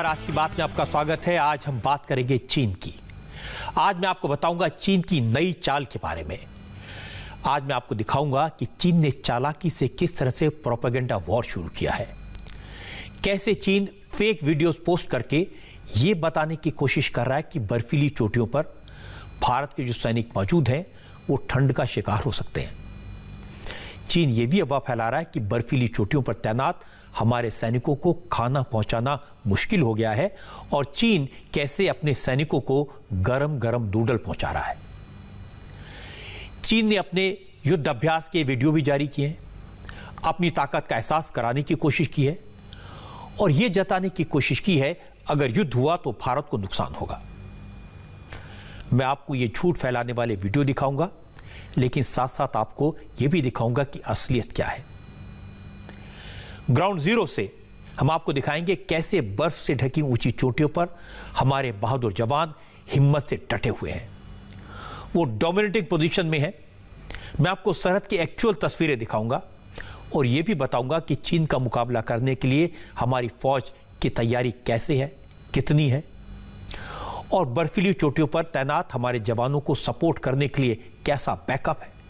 नमस्कार। आज की बात में आपका स्वागत है। आज हम बात करेंगे चीन की। आज मैं आपको बताऊंगा चीन की नई चाल के बारे में। आज मैं आपको दिखाऊंगा कि चीन ने चालाकी से किस तरह से प्रोपेगेंडा वॉर शुरू किया है। कैसे चीन फेक वीडियोस पोस्ट करके ये बताने की कोशिश कर रहा है कि बर्फीली चोटियों पर भारत के जो सैनिक मौजूद हैं वो ठंड का शिकार हो सकते हैं। चीन ये भी अफवाह फैला रहा है कि बर्फीली चोटियों पर तैनात हमारे सैनिकों को खाना पहुंचाना मुश्किल हो गया है और चीन कैसे अपने सैनिकों को गरम गरम नूडल पहुंचा रहा है। चीन ने अपने युद्ध अभ्यास के वीडियो भी जारी किए हैं, अपनी ताकत का एहसास कराने की कोशिश की है और यह जताने की कोशिश की है अगर युद्ध हुआ तो भारत को नुकसान होगा। मैं आपको ये झूठ फैलाने वाले वीडियो दिखाऊंगा, लेकिन साथ साथ आपको यह भी दिखाऊंगा कि असलियत क्या है। ग्राउंड जीरो से हम आपको दिखाएंगे कैसे बर्फ से ढकी ऊंची चोटियों पर हमारे बहादुर जवान हिम्मत से डटे हुए हैं। वो डोमिनेटिंग पोजीशन में है। मैं आपको सरहद की एक्चुअल तस्वीरें दिखाऊंगा और यह भी बताऊंगा कि चीन का मुकाबला करने के लिए हमारी फौज की तैयारी कैसे है, कितनी है और बर्फीली चोटियों पर तैनात हमारे जवानों को सपोर्ट करने के लिए कैसा बैकअप है।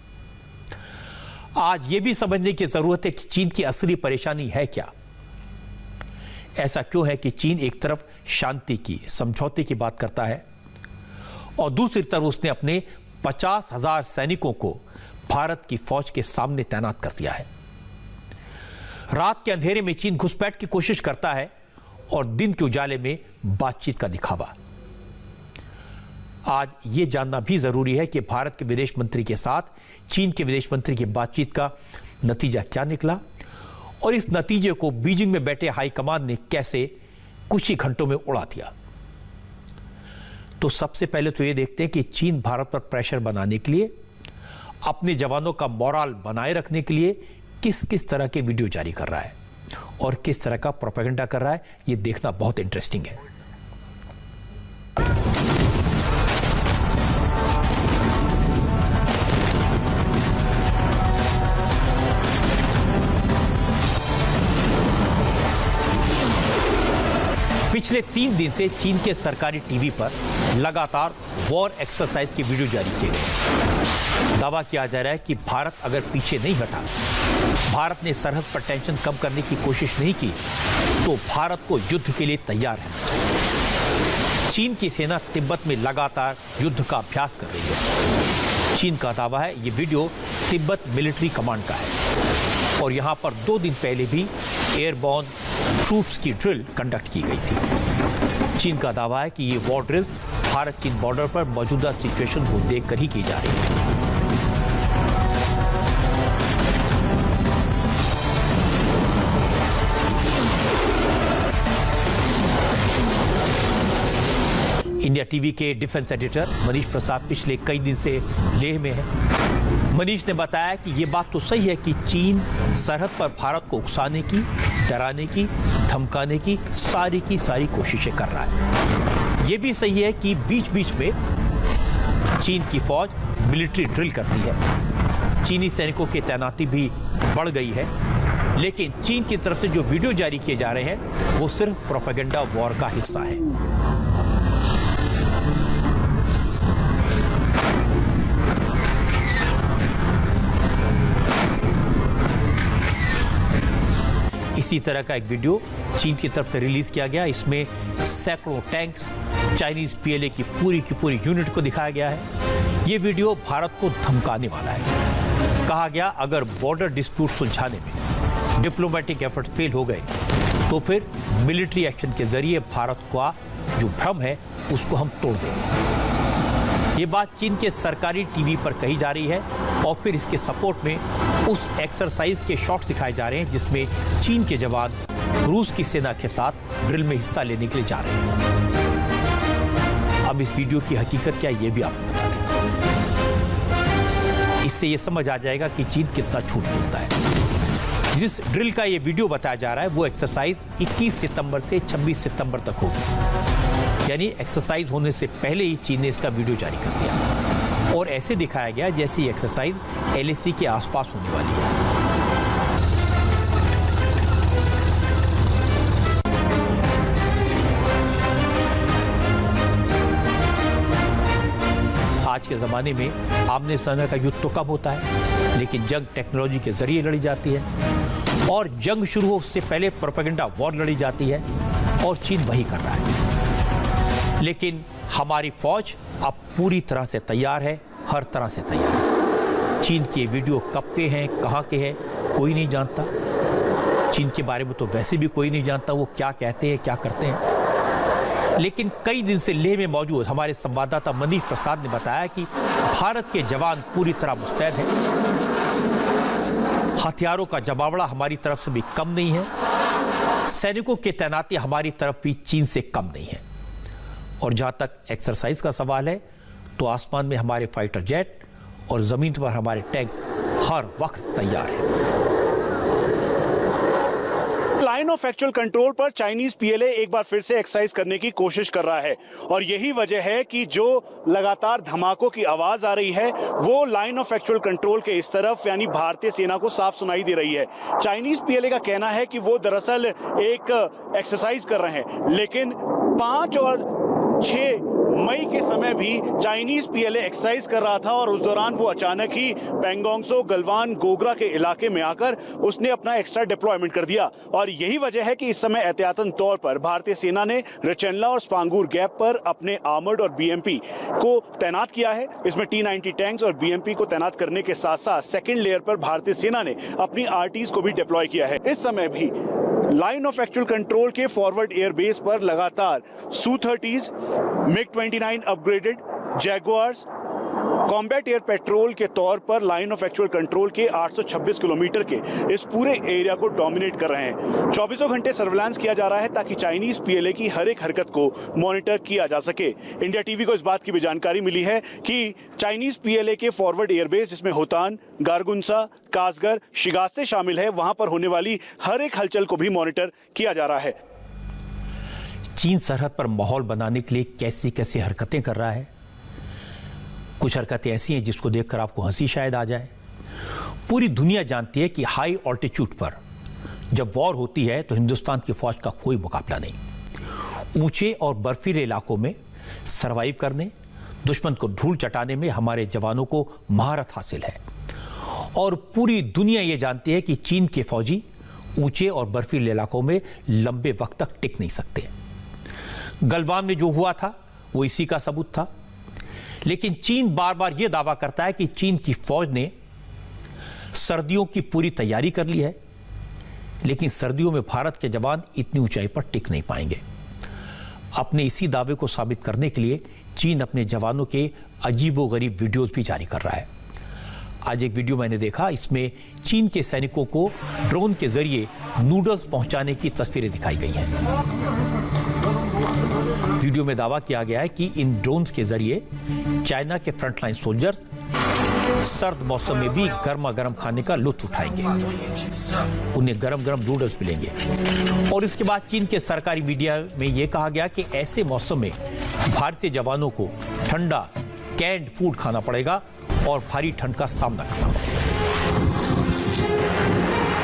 आज यह भी समझने की जरूरत है कि चीन की असली परेशानी है क्या। ऐसा क्यों है कि चीन एक तरफ शांति की, समझौते की बात करता है और दूसरी तरफ उसने अपने 50,000 सैनिकों को भारत की फौज के सामने तैनात कर दिया है। रात के अंधेरे में चीन घुसपैठ की कोशिश करता है और दिन के उजाले में बातचीत का दिखावा। आज यह जानना भी जरूरी है कि भारत के विदेश मंत्री के साथ चीन के विदेश मंत्री की बातचीत का नतीजा क्या निकला और इस नतीजे को बीजिंग में बैठे हाईकमान ने कैसे कुछ ही घंटों में उड़ा दिया। तो सबसे पहले तो यह देखते हैं कि चीन भारत पर प्रेशर बनाने के लिए, अपने जवानों का मोरल बनाए रखने के लिए किस किस तरह के वीडियो जारी कर रहा है और किस तरह का प्रोपेगेंडा कर रहा है। यह देखना बहुत इंटरेस्टिंग है। पिछले 3 दिन से चीन के सरकारी टीवी पर लगातार वॉर एक्सरसाइज के वीडियो जारी किए गए। दावा किया जा रहा है कि भारत अगर पीछे नहीं हटा, भारत ने सरहद पर टेंशन कम करने की कोशिश नहीं की, तो भारत को युद्ध के लिए तैयार है। चीन की सेना तिब्बत में लगातार युद्ध का अभ्यास कर रही है। चीन का दावा है ये वीडियो तिब्बत मिलिट्री कमांड का है और यहां पर 2 दिन पहले भी एयरबॉर्न ट्रूप्स की ड्रिल कंडक्ट की गई थी। चीन का दावा है कि ये वॉर ड्रिल्स भारत चीन बॉर्डर पर मौजूदा सिचुएशन को देखकर ही की जा रही है। इंडिया टीवी के डिफेंस एडिटर मनीष प्रसाद पिछले कई दिन से लेह में है। मनीष ने बताया कि ये बात तो सही है कि चीन सरहद पर भारत को उकसाने की, डराने की, धमकाने की सारी कोशिशें कर रहा है। ये भी सही है कि बीच बीच में चीन की फौज मिलिट्री ड्रिल करती है। चीनी सैनिकों की तैनाती भी बढ़ गई है, लेकिन चीन की तरफ से जो वीडियो जारी किए जा रहे हैं वो सिर्फ प्रोपेगेंडा वॉर का हिस्सा है। इसी तरह का एक वीडियो चीन की तरफ से रिलीज किया गया। इसमें सैकड़ों टैंक्स, चाइनीज पीएलए की पूरी यूनिट को दिखाया गया है। यह वीडियो भारत को धमकाने वाला है। कहा गया अगर बॉर्डर डिस्प्यूट सुलझाने में डिप्लोमेटिक एफर्ट फेल हो गए तो फिर मिलिट्री एक्शन के जरिए भारत का जो भ्रम है उसको हम तोड़ देंगे। ये बात चीन के सरकारी टीवी पर कही जा रही है और फिर इसके सपोर्ट में उस एक्सरसाइज के शॉट्स दिखाए जा रहे हैं जिसमें चीन के जवान रूस की सेना के साथ ड्रिल में हिस्सा लेने के लिए जा रहे हैं। अब इस वीडियो की हकीकत क्या है ये भी आपको बता देता हूं। इससे ये समझ आ जाएगा कि चीन कितना झूठ बोलता है। जिस ड्रिल का ये वीडियो बताया जा रहा है वो एक्सरसाइज 21 सितंबर से 26 सितंबर तक होगी, यानी एक्सरसाइज होने से पहले ही चीन ने इसका वीडियो जारी कर दिया और ऐसे दिखाया गया जैसे ये एक्सरसाइज LAC के आसपास होने वाली है। आज के ज़माने में आमने सामने का युद्ध तो कम होता है, लेकिन जंग टेक्नोलॉजी के जरिए लड़ी जाती है और जंग शुरू हो उससे पहले प्रोपेगेंडा वॉर लड़ी जाती है और चीन वही कर रहा है। लेकिन हमारी फौज अब पूरी तरह से तैयार है, हर तरह से तैयार है। चीन के वीडियो कब के हैं, कहाँ के हैं, कोई नहीं जानता। चीन के बारे में तो वैसे भी कोई नहीं जानता वो क्या कहते हैं, क्या करते हैं। लेकिन कई दिन से लेह में मौजूद हमारे संवाददाता मनीष प्रसाद ने बताया कि भारत के जवान पूरी तरह मुस्तैद हैं। हथियारों का जमावड़ा हमारी तरफ से भी कम नहीं है, सैनिकों की तैनाती हमारी तरफ भी चीन से कम नहीं है। और जहां तक एक्सरसाइज का सवाल है तो आसमान में हमारे फाइटर जेट और जमीन पर हमारे टैंक्स हर वक्त तैयार हैं। लाइन ऑफ एक्चुअल कंट्रोल पर चाइनीज पीएलए एक बार फिर से एक्सरसाइज करने की कोशिश कर रहा है और यही वजह है कि जो लगातार धमाकों की आवाज आ रही है वो लाइन ऑफ एक्चुअल कंट्रोल के इस तरफ यानी भारतीय सेना को साफ सुनाई दे रही है। चाइनीज पीएलए का कहना है कि वो दरअसल एक एक्सरसाइज कर रहे हैं, लेकिन 5 और 6 मई के समय भी चाइनीज पीएलए एक्सरसाइज कर रहा था और उस दौरान वो अचानक ही पैंगोंगसो, गलवान, गोगरा के इलाके में आकर उसने अपना एक्स्ट्रा डिप्लॉयमेंट कर दिया। और यही वजह है कि इस समय एहतियातन तौर पर भारतीय सेना ने रचेनला और स्पांगूर गैप पर अपने आर्मर्ड और बीएमपी को तैनात किया है। इसमें T-90 टैंक्स और बीएमपी को तैनात करने के साथ साथ सेकेंड लेयर पर भारतीय सेना ने अपनी आरटीज को भी डिप्लॉय किया है। इस समय भी लाइन ऑफ एक्चुअल कंट्रोल के फॉरवर्ड एयरबेस पर लगातार Su-30s, MiG-29 upgraded, Jaguars combat air petrol के तौर पर लाइन ऑफ एक्चुअल कंट्रोल के 826 किलोमीटर के इस पूरे एरिया को डोमिनेट कर रहे हैं। 24 घंटे सर्विलांस किया जा रहा है ताकि चाइनीज पीएलए की हर एक हरकत को मॉनिटर किया जा सके। इंडिया टीवी को इस बात की भी जानकारी मिली है कि चाइनीज पीएलए के फॉरवर्ड एयरबेस जिसमें होतान, गारगुंसा, कासगर, शिगात्से शामिल है, वहां पर होने वाली हर एक हलचल को भी मॉनिटर किया जा रहा है। चीन सरहद पर माहौल बनाने के लिए कैसी कैसी हरकतें कर रहा है। कुछ हरकतें ऐसी हैं जिसको देखकर आपको हंसी शायद आ जाए। पूरी दुनिया जानती है कि हाई ऑल्टीट्यूड पर जब वॉर होती है तो हिंदुस्तान की फौज का कोई मुकाबला नहीं। ऊंचे और बर्फीले इलाकों में सरवाइव करने, दुश्मन को धूल चटाने में हमारे जवानों को महारत हासिल है। और पूरी दुनिया ये जानती है कि चीन के फौजी ऊंचे और बर्फीले इलाकों में लंबे वक्त तक टिक नहीं सकते। गलवान में जो हुआ था वो इसी का सबूत था। लेकिन चीन बार बार यह दावा करता है कि चीन की फौज ने सर्दियों की पूरी तैयारी कर ली है, लेकिन सर्दियों में भारत के जवान इतनी ऊंचाई पर टिक नहीं पाएंगे। अपने इसी दावे को साबित करने के लिए चीन अपने जवानों के अजीबोगरीब वीडियोस भी जारी कर रहा है। आज एक वीडियो मैंने देखा, इसमें चीन के सैनिकों को ड्रोन के जरिए नूडल्स पहुंचाने की तस्वीरें दिखाई गई हैं। वीडियो में दावा किया गया है कि इन ड्रोन्स के जरिए चाइना के फ्रंटलाइन सोल्जर्स सर्द मौसम में भी गर्मा गर्म खाने का लुत्फ उठाएंगे, उन्हें गरम गरम नूडल्स मिलेंगे। और इसके बाद चीन के सरकारी मीडिया में यह कहा गया कि ऐसे मौसम में भारतीय जवानों को ठंडा कैंड फूड खाना पड़ेगा और भारी ठंड का सामना करना पड़ेगा।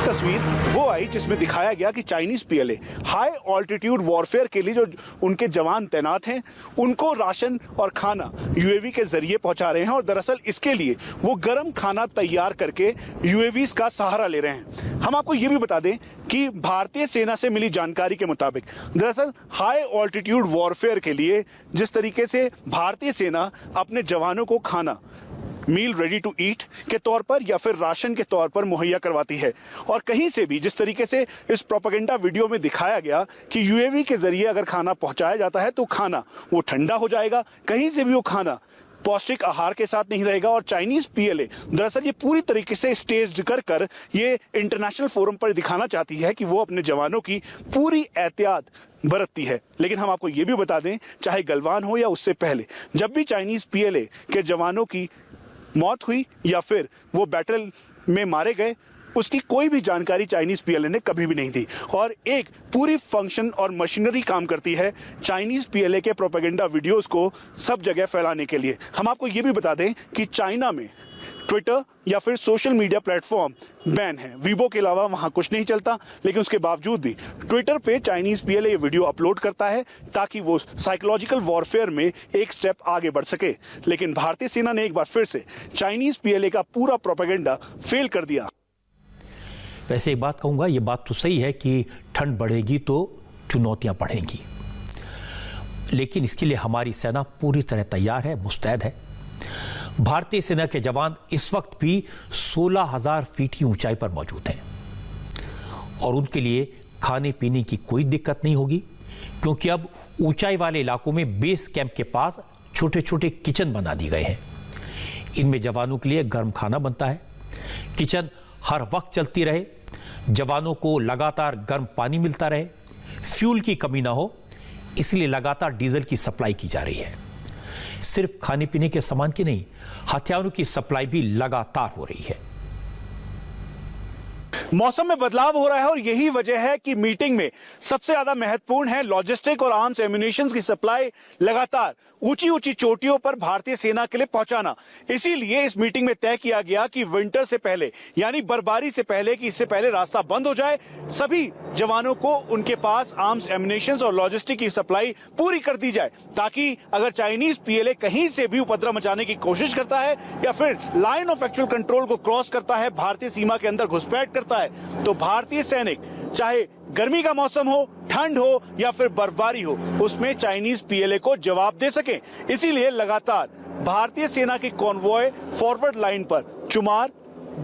तस्वीर वो आई जिसमें दिखाया गया कि Chinese PLA high altitude warfare के लिए जो उनके जवान तैनात हैं उनको राशन और खाना यूएवी के जरिए पहुंचा रहे हैं और दरअसल इसके लिए वो गर्म खाना तैयार करके यूएवीज का सहारा ले रहे हैं। हम आपको ये भी बता दें कि भारतीय सेना से मिली जानकारी के मुताबिक दरअसल हाई ऑल्टीट्यूड वॉरफेयर के लिए जिस तरीके से भारतीय सेना अपने जवानों को खाना मील रेडी टू ईट के तौर पर या फिर राशन के तौर पर मुहैया करवाती है, और कहीं से भी जिस तरीके से इस प्रोपेगेंडा वीडियो में दिखाया गया कि यूएवी के जरिए अगर खाना पहुंचाया जाता है तो खाना वो ठंडा हो जाएगा, कहीं से भी वो खाना पौष्टिक आहार के साथ नहीं रहेगा। और चाइनीज पीएलए दरअसल ये पूरी तरीके से स्टेज कर ये इंटरनेशनल फोरम पर दिखाना चाहती है कि वो अपने जवानों की पूरी एहतियात बरतती है। लेकिन हम आपको ये भी बता दें, चाहे गलवान हो या उससे पहले जब भी चाइनीज पीएलए के जवानों की मौत हुई या फिर वो बैटल में मारे गए, उसकी कोई भी जानकारी चाइनीज पीएलए ने कभी भी नहीं दी। और एक पूरी फंक्शन और मशीनरी काम करती है चाइनीज पीएलए के प्रोपेगेंडा वीडियोस को सब जगह फैलाने के लिए। हम आपको ये भी बता दें कि चाइना में ट्विटर या फिर सोशल मीडिया प्लेटफॉर्म बैन है। वीबो के अलावा वहां कुछ नहीं चलता, लेकिन उसके बावजूद भी ट्विटर पे चाइनीज पीएलए ये वीडियो अपलोड करता है ताकि वो साइकोलॉजिकल वॉरफेयर में एक स्टेप आगे बढ़ सके। लेकिन भारतीय सेना ने एक बार फिर से चाइनीज पीएलए का पूरा प्रोपेगेंडा फेल कर दिया। वैसे एक बात कहूंगा, ये बात तो सही है कि ठंड बढ़ेगी तो चुनौतियां बढ़ेंगी, लेकिन इसके लिए हमारी सेना पूरी तरह तैयार है, मुस्तैद है। भारतीय सेना के जवान इस वक्त भी 16,000 फीट की ऊंचाई पर मौजूद हैं और उनके लिए खाने पीने की कोई दिक्कत नहीं होगी, क्योंकि अब ऊंचाई वाले इलाकों में बेस कैंप के पास छोटे छोटे किचन बना दिए गए हैं। इनमें जवानों के लिए गर्म खाना बनता है। किचन हर वक्त चलती रहे, जवानों को लगातार गर्म पानी मिलता रहे, फ्यूल की कमी ना हो, इसलिए लगातार डीजल की सप्लाई की जा रही है। सिर्फ खाने पीने के सामान की नहीं, हथियारों की सप्लाई भी लगातार हो रही है। मौसम में बदलाव हो रहा है और यही वजह है कि मीटिंग में सबसे ज्यादा महत्वपूर्ण है लॉजिस्टिक और आर्म्स एम्युनिशंस की सप्लाई लगातार ऊंची ऊंची चोटियों पर भारतीय सेना के लिए पहुंचाना। इसीलिए इस मीटिंग में तय किया गया कि विंटर से पहले, यानी बर्फबारी से पहले, कि इससे पहले रास्ता बंद हो जाए, सभी जवानों को उनके पास आर्म्स एम्युनिशंस और लॉजिस्टिक की सप्लाई पूरी कर दी जाए, ताकि अगर चाइनीज पीएलए कहीं से भी उपद्रव मचाने की कोशिश करता है या फिर लाइन ऑफ एक्चुअल कंट्रोल को क्रॉस करता है, भारतीय सीमा के अंदर घुसपैठ करता है, तो भारतीय सैनिक चाहे गर्मी का मौसम हो, ठंड हो या फिर बर्फबारी हो, उसमें चाइनीज पीएलए को जवाब दे सके। इसीलिए लगातार भारतीय सेना की कॉन्वॉय फॉरवर्ड लाइन पर चुमार,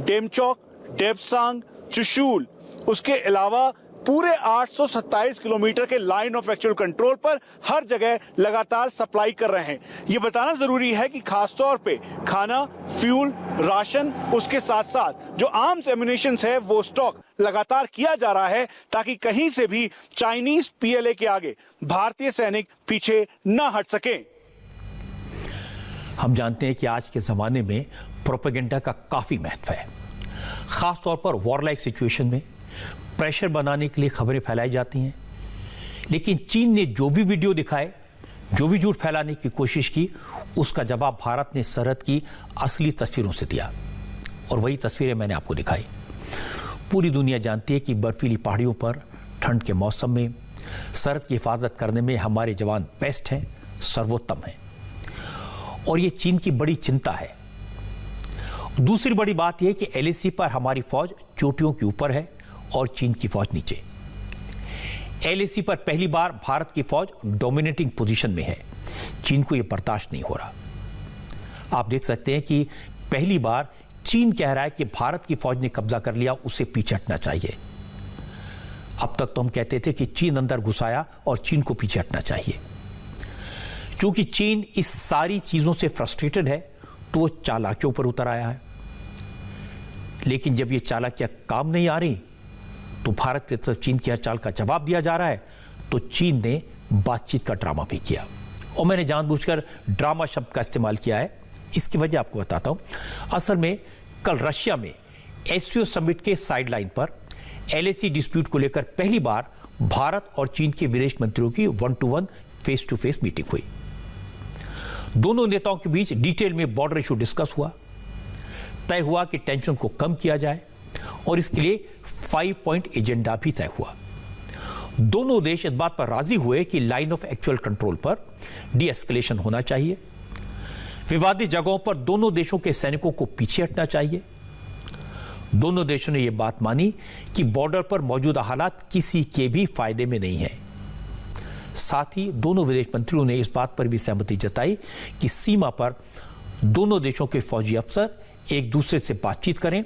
डेमचौक, डेपसांग, चुशूल, उसके अलावा पूरे 827 किलोमीटर के लाइन ऑफ एक्चुअल कंट्रोल पर हर जगह लगातार सप्लाई कर रहे हैं। ये बताना जरूरी है कि खासतौर पे खाना, फ्यूल, राशन, उसके साथ साथ जो आर्म्स एम्युनिशंस है वो स्टॉक लगातार किया जा रहा है, ताकि कहीं से भी चाइनीज पीएलए के आगे भारतीय सैनिक पीछे न हट सके। हम जानते हैं कि आज के जमाने में प्रोपेगेंडा का काफी महत्व है। खासतौर पर वॉरलाइक सिचुएशन में प्रेशर बनाने के लिए खबरें फैलाई जाती हैं, लेकिन चीन ने जो भी वीडियो दिखाए, जो भी झूठ फैलाने की कोशिश की, उसका जवाब भारत ने सरहद की असली तस्वीरों से दिया और वही तस्वीरें मैंने आपको दिखाई। पूरी दुनिया जानती है कि बर्फीली पहाड़ियों पर ठंड के मौसम में सरहद की हिफाजत करने में हमारे जवान बेस्ट हैं, सर्वोत्तम हैं, और ये चीन की बड़ी चिंता है। दूसरी बड़ी बात यह कि एलएसी पर हमारी फौज चोटियों के ऊपर है और चीन की फौज नीचे। एलएसी पर पहली बार भारत की फौज डोमिनेटिंग पोजीशन में है। चीन को यह बर्दाश्त नहीं हो रहा। आप देख सकते हैं कि पहली बार चीन कह रहा है कि भारत की फौज ने कब्जा कर लिया, उसे पीछे हटना चाहिए। अब तक तो हम कहते थे कि चीन अंदर घुसाया और चीन को पीछे हटना चाहिए। क्योंकि चीन इस सारी चीजों से फ्रस्ट्रेटेड है, तो वो चालाकियों पर उतर आया है। लेकिन जब ये चालाकियां काम नहीं आ रही, तो भारत की तरफ चीन की हर चाल का जवाब दिया जा रहा है, तो चीन ने बातचीत का ड्रामा भी किया। और मैंने जानबूझकर ड्रामा शब्द का इस्तेमाल किया है, इसकी वजह आपको बताता हूं। असल में कल रशिया में एससीओ समिट के साइडलाइन पर एलएसी डिस्प्यूट को लेकर पहली बार भारत और चीन के विदेश मंत्रियों की 1-to-1 फेस-टू-फेस मीटिंग हुई। दोनों नेताओं के बीच डिटेल में बॉर्डर इशू डिस्कस हुआ। तय हुआ कि टेंशन को कम किया जाए और इसके लिए 5 पॉइंट एजेंडा भी तय हुआ। दोनों देश इस बात पर राजी हुए कि लाइन ऑफ एक्चुअल कंट्रोल पर डी एस्केलेशन होना चाहिए। विवादित जगहों पर दोनों देशों के सैनिकों को पीछे हटना चाहिए। दोनों देशों ने यह बात मानी कि बॉर्डर पर मौजूदा हालात किसी के भी फायदे में नहीं है। साथ ही दोनों विदेश मंत्रियों ने इस बात पर भी सहमति जताई कि सीमा पर दोनों देशों के फौजी अफसर एक दूसरे से बातचीत करें,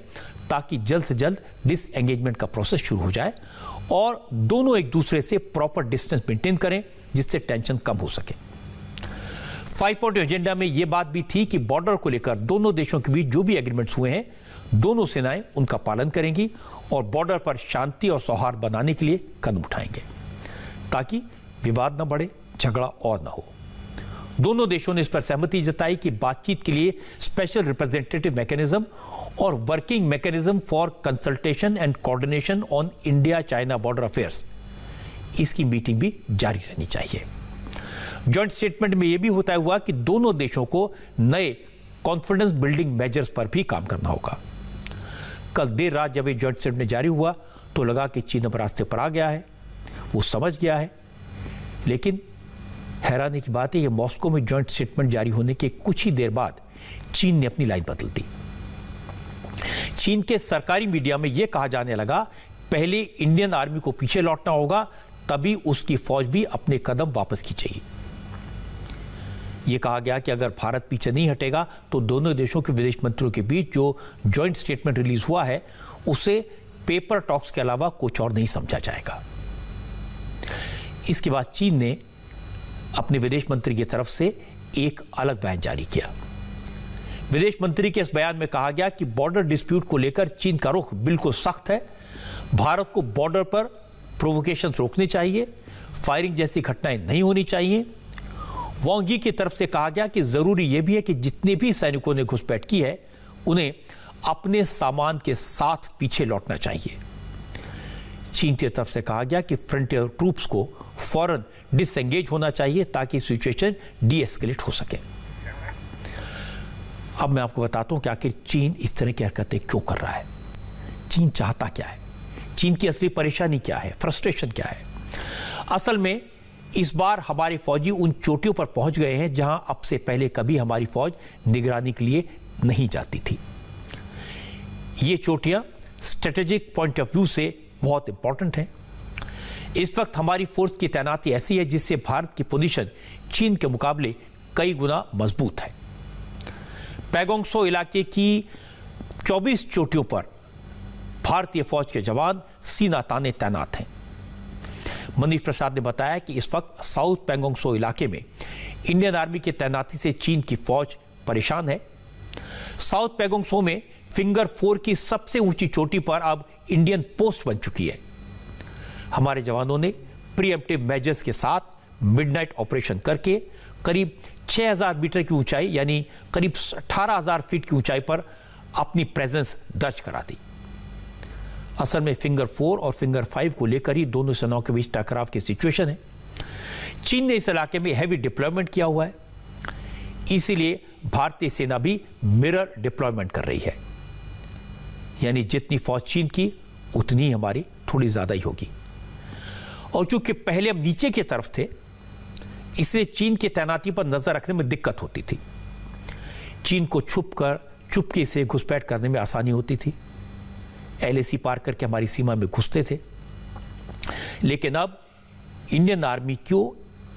ताकि जल्द से जल्द डिसएंगेजमेंट का प्रोसेस शुरू हो जाए और दोनों एक दूसरे से प्रॉपर डिस्टेंस मेंटेन करें, जिससे टेंशन कम हो सके। 5 पॉइंट एजेंडा में यह बात भी थी कि बॉर्डर को लेकर दोनों देशों के बीच जो भी एग्रीमेंट्स हुए हैं, दोनों सेनाएं उनका पालन करेंगी और बॉर्डर पर शांति और सौहार्द बनाने के लिए कदम उठाएंगे, ताकि विवाद न बढ़े, झगड़ा और न हो। दोनों देशों ने इस पर सहमति जताई कि बातचीत के लिए स्पेशल रिप्रेजेंटेटिव मैकेनिज्म और working mechanism for consultation and coordination on India China border affairs, इसकी मीटिंग भी जारी रहनी चाहिए। जॉइंट स्टेटमेंट में यह भी होता हुआ कि दोनों देशों को नए कॉन्फिडेंस बिल्डिंग मेजर्स पर भी काम करना होगा। कल देर रात जब ये जॉइंट स्टेटमेंट जारी हुआ तो लगा कि चीन अब रास्ते पर आ गया है, वो समझ गया है। लेकिन हैरानी की बात है कि मॉस्को में जॉइंट स्टेटमेंट जारी होने के कुछ ही देर बाद चीन ने अपनी लाइन बदल दी। चीन के सरकारी मीडिया में यह कहा जाने लगा पहले इंडियन आर्मी को पीछे लौटना होगा, तभी उसकी फौज भी अपने कदम वापस खींचेगी। यह कहा गया कि अगर भारत पीछे नहीं हटेगा तो दोनों देशों के विदेश मंत्रियों के बीच जो जॉइंट स्टेटमेंट रिलीज हुआ है उसे पेपर टॉक्स के अलावा कुछ और नहीं समझा जाएगा। इसके बाद चीन ने अपने विदेश मंत्री की तरफ से एक अलग बयान जारी किया। विदेश मंत्री के इस बयान में कहा गया कि बॉर्डर डिस्प्यूट को लेकर चीन का रुख बिल्कुल सख्त है। भारत को बॉर्डर पर प्रोवोकेशन रोकने चाहिए, फायरिंग जैसी घटनाएं नहीं होनी चाहिए। वांग यी की तरफ से कहा गया कि जरूरी यह भी है कि जितने भी सैनिकों ने घुसपैठ की है उन्हें अपने सामान के साथ पीछे लौटना चाहिए। चीन की तरफ से कहा गया कि फ्रंटियर ट्रूप्स को फौरन डिसएंगेज होना चाहिए ताकि सिचुएशन डीएस्केलेट हो सके। अब मैं आपको बताता हूं कि आखिर चीन इस तरह की हरकतें क्यों कर रहा है, चीन चाहता क्या है, चीन की असली परेशानी क्या है, फ्रस्ट्रेशन क्या है। असल में इस बार हमारे फौजी उन चोटियों पर पहुंच गए हैं जहां अब से पहले कभी हमारी फौज निगरानी के लिए नहीं जाती थी। ये चोटियां स्ट्रेटेजिक पॉइंट ऑफ व्यू से बहुत इंपॉर्टेंट हैं। इस वक्त हमारी फोर्स की तैनाती ऐसी है जिससे भारत की पोजीशन चीन के मुकाबले कई गुना मजबूत है। पैगोंग त्सो इलाके की 24 चोटियों पर भारतीय फौज के जवान सीना ताने तैनात हैं। मनीष प्रसाद ने बताया कि इस वक्त साउथ पैगोंग त्सो इलाके में इंडियन आर्मी की तैनाती से चीन की फौज परेशान है। साउथ पैगोंग त्सो में फिंगर 4 की सबसे ऊंची चोटी पर अब इंडियन पोस्ट बन चुकी है। हमारे जवानों ने प्रीएम्प्टिव मेजर्स के साथ मिडनाइट ऑपरेशन करके करीब 6000 मीटर की ऊंचाई यानी करीब 18000 फीट की ऊंचाई पर अपनी प्रेजेंस दर्ज करा दी। असल में फिंगर 4 और फिंगर 5 को लेकर ही दोनों सेनाओं के बीच टकराव की सिचुएशन है। चीन ने इस इलाके में हैवी डिप्लॉयमेंट किया हुआ है, इसीलिए भारतीय सेना भी मिरर डिप्लॉयमेंट कर रही है, यानी जितनी फौज चीन की उतनी हमारी थोड़ी ज्यादा ही होगी। और चूंकि पहले हम नीचे की तरफ थे इसलिए चीन की तैनाती पर नजर रखने में दिक्कत होती थी। चीन को चुपके से घुसपैठ करने में आसानी होती थी, एलएसी पार करके हमारी सीमा में घुसते थे। लेकिन अब इंडियन आर्मी की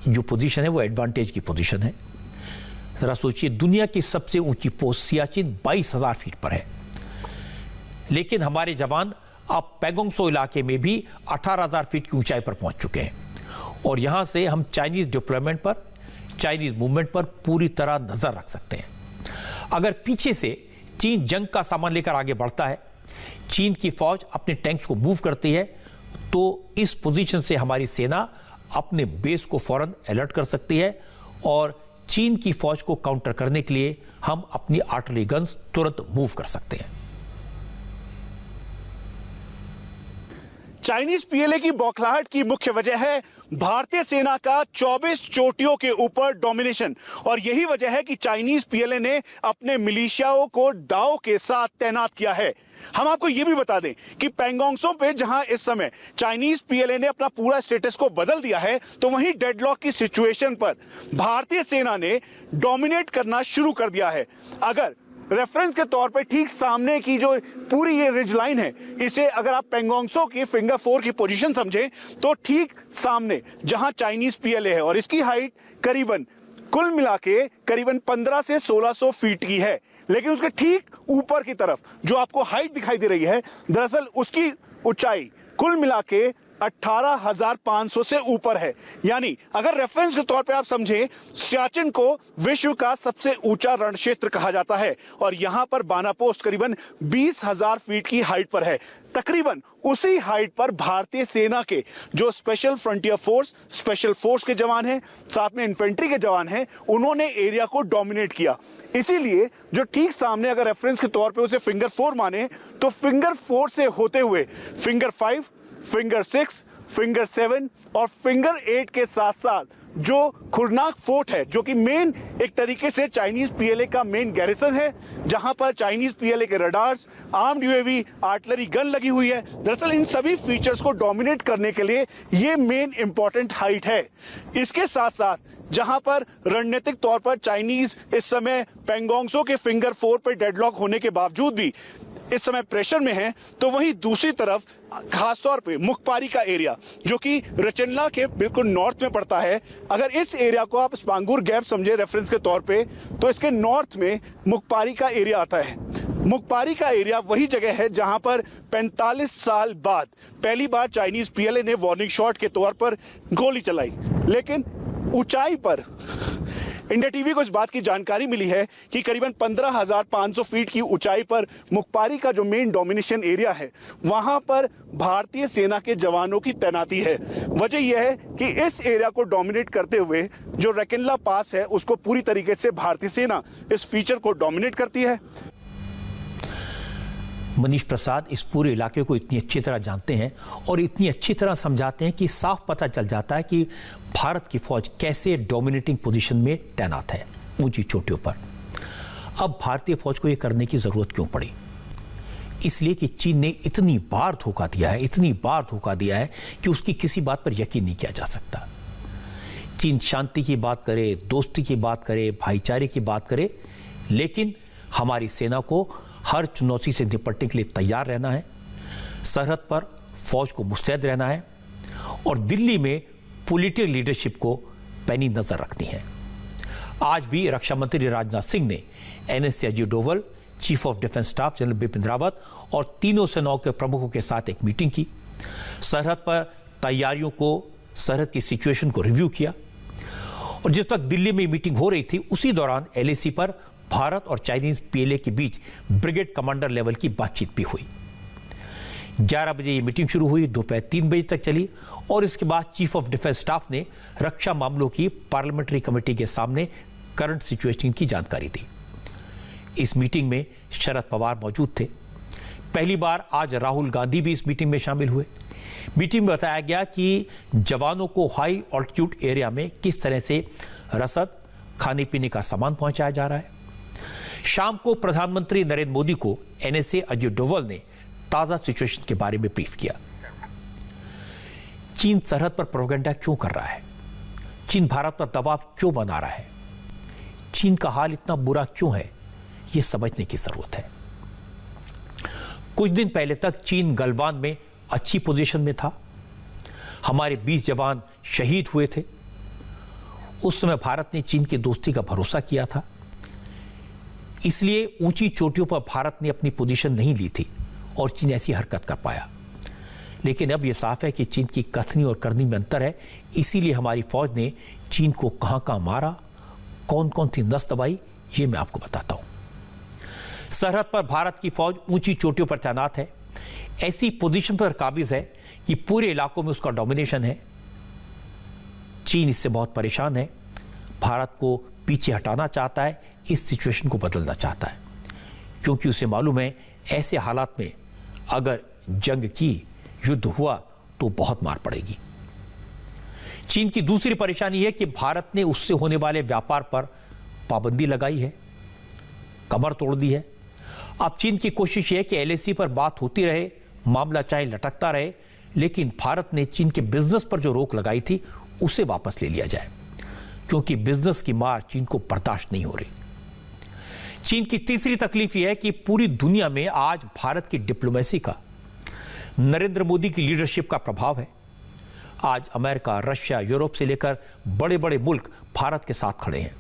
जो पोजीशन है वो एडवांटेज की पोजीशन है। जरा सोचिए, दुनिया की सबसे ऊंची पोस्ट सियाचिन 22,000 फीट पर है, लेकिन हमारे जवान अब पैगोंग त्सो इलाके में भी 18,000 फीट की ऊंचाई पर पहुंच चुके हैं और यहां से हम चाइनीज डिप्लॉयमेंट पर, चाइनीज मूवमेंट पर पूरी तरह नजर रख सकते हैं। अगर पीछे से चीन जंग का सामान लेकर आगे बढ़ता है, चीन की फौज अपने टैंक्स को मूव करती है, तो इस पोजीशन से हमारी सेना अपने बेस को फौरन अलर्ट कर सकती है और चीन की फौज को काउंटर करने के लिए हम अपनी आर्टिलरी गन्स तुरंत मूव कर सकते हैं। चाइनीज पीएलए की बौखलाहट की मुख्य वजह है भारतीय सेना का 24 चोटियों के ऊपर डोमिनेशन, और यही वजह है कि चाइनीज पीएलए ने अपने मिलिशियाओं को दाव के साथ तैनात किया है। हम आपको यह भी बता दें कि पैंगोंग त्सो पे जहां इस समय चाइनीज पीएलए ने अपना पूरा स्टेटस को बदल दिया है, तो वहीं डेडलॉक की सिचुएशन पर भारतीय सेना ने डोमिनेट करना शुरू कर दिया है। अगर रेफरेंस के तौर पे ठीक सामने की जो पूरी ये रिज लाइन है, इसे अगर आप पैंगोंग त्सो की फिंगर 4 की पोजीशन समझें तो ठीक सामने जहां चाइनीज पीएलए है और इसकी हाइट करीबन कुल मिला के करीबन 15 से 1600 फीट की है, लेकिन उसके ठीक ऊपर की तरफ जो आपको हाइट दिखाई दे रही है, दरअसल उसकी ऊंचाई कुल मिला के 18,500 से ऊपर है। यानी अगर रेफरेंस के तौर पे आप समझें, सियाचिन को विश्व का सबसे ऊंचा रण क्षेत्र कहा जाता है और यहां पर बाना पोस्ट करीबन 20,000 फीट की हाइट पर है। तकरीबन उसी हाइट पर भारतीय सेना के जो special frontier force, special force के जवान हैं, साथ में इन्फेंट्री के जवान हैं, उन्होंने एरिया को डोमिनेट किया। इसीलिए जो ठीक सामने अगर रेफरेंस के तौर पे उसे फिंगर 4 माने, तो फिंगर 4 से होते हुए फिंगर 5, फिंगर 6, फिंगर 7 और फिंगर 8 के साथ साथ जो खुरनाक फोर्ट है, जो कि मेन एक तरीके से चाइनीज पीएलए का मेन गैरिसन है, जहां पर चाइनीज पीएलए के radars, armed UAV, artillery gun लगी हुई है। दरअसल इन सभी फीचर्स को डोमिनेट करने के लिए ये मेन इंपॉर्टेंट हाइट है। इसके साथ साथ जहां पर रणनीतिक तौर पर चाइनीज इस समय पेंगोंगसो के फिंगर 4 पर डेडलॉक होने के बावजूद भी इस समय प्रेशर में है, तो वहीं दूसरी तरफ खासतौर पे मुखपारी का एरिया, जो कि रचनला के बिल्कुल नॉर्थ में पड़ता है, अगर इस एरिया को आप स्पांगुर गैप समझे रेफरेंस के तौर पे, तो इसके नॉर्थ में मुखपारी का एरिया आता है। मुखपारी का एरिया वही जगह है जहां पर 45 साल बाद पहली बार चाइनीज पीएलए ने वार्निंग शॉट के तौर पर गोली चलाई। लेकिन ऊंचाई पर इंडिया टीवी को इस बात की जानकारी मिली है कि करीबन 15,500 फीट की ऊंचाई पर मुखपारी का जो मेन डोमिनेशन एरिया है, वहां पर भारतीय सेना के जवानों की तैनाती है। वजह यह है कि इस एरिया को डोमिनेट करते हुए जो रकिनला पास है, उसको पूरी तरीके से भारतीय सेना इस फीचर को डोमिनेट करती है। मनीष प्रसाद इस पूरे इलाके को इतनी अच्छी तरह जानते हैं और इतनी अच्छी तरह समझाते हैं कि साफ पता चल जाता है कि भारत की फौज कैसे डोमिनेटिंग पोजीशन में तैनात है ऊंची चोटियों पर। अब भारतीय फौज को यह करने की जरूरत क्यों पड़ी? इसलिए कि चीन ने इतनी बार धोखा दिया है कि उसकी किसी बात पर यकीन नहीं किया जा सकता। चीन शांति की बात करे, दोस्ती की बात करे, भाईचारे की बात करे, लेकिन हमारी सेना को हर चुनौती से निपटने के लिए तैयार रहना है, सरहद पर फौज को मुस्तैद रहना है और दिल्ली में पॉलिटिकल लीडरशिप को पैनी नजर रखनी है। आज भी रक्षा मंत्री राजनाथ सिंह ने NSC Ajit Doval, chief of defence staff general Bipin Rawat और तीनों सेनाओं के प्रमुखों के साथ एक मीटिंग की। सरहद पर तैयारियों को, सरहद की सिचुएशन को रिव्यू किया और जिस वक्त दिल्ली में मीटिंग हो रही थी, उसी दौरान एलएसी पर भारत और चाइनीज पीएलए के बीच ब्रिगेड कमांडर लेवल की बातचीत भी हुई। 11 बजे ये मीटिंग शुरू हुई, दोपहर 3 बजे तक चली और इसके बाद चीफ ऑफ डिफेंस स्टाफ ने रक्षा मामलों की पार्लियामेंट्री कमेटी के सामने करंट सिचुएशन की जानकारी दी। इस मीटिंग में शरद पवार मौजूद थे। पहली बार आज राहुल गांधी भी इस मीटिंग में शामिल हुए। मीटिंग में बताया गया कि जवानों को हाई ऑल्टीट्यूड एरिया में किस तरह से रसद, खाने पीने का सामान पहुंचाया जा रहा है। शाम को प्रधानमंत्री नरेंद्र मोदी को एनएसए अजीत डोवल ने ताजा सिचुएशन के बारे में ब्रीफ किया। चीन सरहद पर प्रोपेगेंडा क्यों कर रहा है? चीन भारत पर दबाव क्यों बना रहा है? चीन का हाल इतना बुरा क्यों है? यह समझने की जरूरत है। कुछ दिन पहले तक चीन गलवान में अच्छी पोजीशन में था। हमारे 20 जवान शहीद हुए थे। उस समय भारत ने चीन की दोस्ती का भरोसा किया था, इसलिए ऊंची चोटियों पर भारत ने अपनी पोजीशन नहीं ली थी और चीन ऐसी हरकत कर पाया। लेकिन अब यह साफ है कि चीन की कथनी और करनी में अंतर है। इसीलिए हमारी फौज ने चीन को कहां मारा, कौन कौन सी नस दबाई, ये मैं आपको बताता हूं। सरहद पर भारत की फौज ऊंची चोटियों पर तैनात है, ऐसी पोजीशन पर काबिज है कि पूरे इलाकों में उसका डोमिनेशन है। चीन इससे बहुत परेशान है, भारत को पीछे हटाना चाहता है, इस सिचुएशन को बदलना चाहता है, क्योंकि उसे मालूम है ऐसे हालात में अगर जंग की, युद्ध हुआ तो बहुत मार पड़ेगी। चीन की दूसरी परेशानी है कि भारत ने उससे होने वाले व्यापार पर पाबंदी लगाई है, कमर तोड़ दी है। अब चीन की कोशिश है कि एलएसी पर बात होती रहे, मामला चाहे लटकता रहे, लेकिन भारत ने चीन के बिजनेस पर जो रोक लगाई थी उसे वापस ले लिया जाए, क्योंकि बिजनेस की मार चीन को बर्दाश्त नहीं हो रही। चीन की तीसरी तकलीफ यह है कि पूरी दुनिया में आज भारत की डिप्लोमेसी का, नरेंद्र मोदी की लीडरशिप का प्रभाव है। आज अमेरिका, रशिया, यूरोप से लेकर बड़े बड़े मुल्क भारत के साथ खड़े हैं।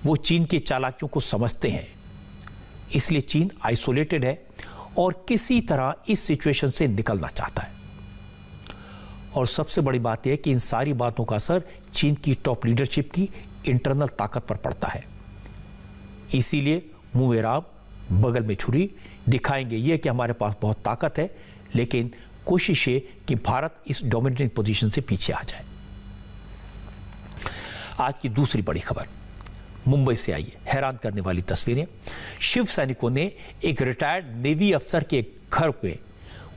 वो चीन की चालाकियों को समझते हैं, इसलिए चीन आइसोलेटेड है और किसी तरह इस सिचुएशन से निकलना चाहता है। और सबसे बड़ी बात यह है कि इन सारी बातों का असर चीन की टॉप लीडरशिप की इंटरनल ताकत पर पड़ता है। इसीलिए मुंह में राम, बगल में छुरी, दिखाएंगे ये कि हमारे पास बहुत ताकत है, लेकिन कोशिश है कि भारत इस डोमिनेटिंग पोजीशन से पीछे आ जाए। आज की दूसरी बड़ी खबर मुंबई से आई है, हैरान करने वाली तस्वीरें। शिव सैनिकों ने एक रिटायर्ड नेवी अफसर के घर पे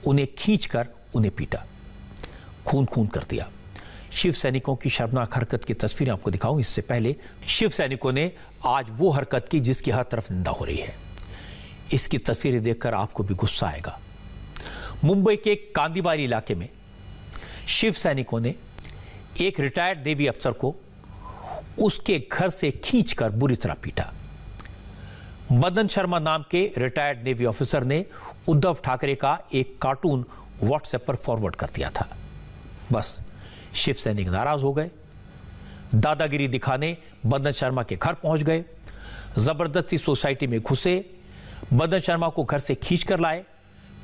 उन्हें खींचकर उन्हें पीटा, खून खून कर दिया। शिव सैनिकों की शर्मनाक हरकत की तस्वीरें आपको दिखाऊं, इससे पहले शिव सैनिकों ने आज वो हरकत की जिसकी हर तरफ निंदा हो रही है। इसकी तस्वीरें देखकर आपको भी गुस्सा आएगा। मुंबई के कांदीवारी इलाके में शिव सैनिकों ने एक रिटायर्ड नेवी अफसर को उसके घर से खींचकर बुरी तरह पीटा। मदन शर्मा नाम के रिटायर्ड नेवी ऑफिसर ने उद्धव ठाकरे का एक कार्टून व्हाट्सएप पर फॉरवर्ड कर दिया था। बस शिव सैनिक नाराज हो गए, दादागिरी दिखाने मदन शर्मा के घर पहुंच गए, जबरदस्ती सोसाइटी में घुसे, मदन शर्मा को घर से खींच कर लाए,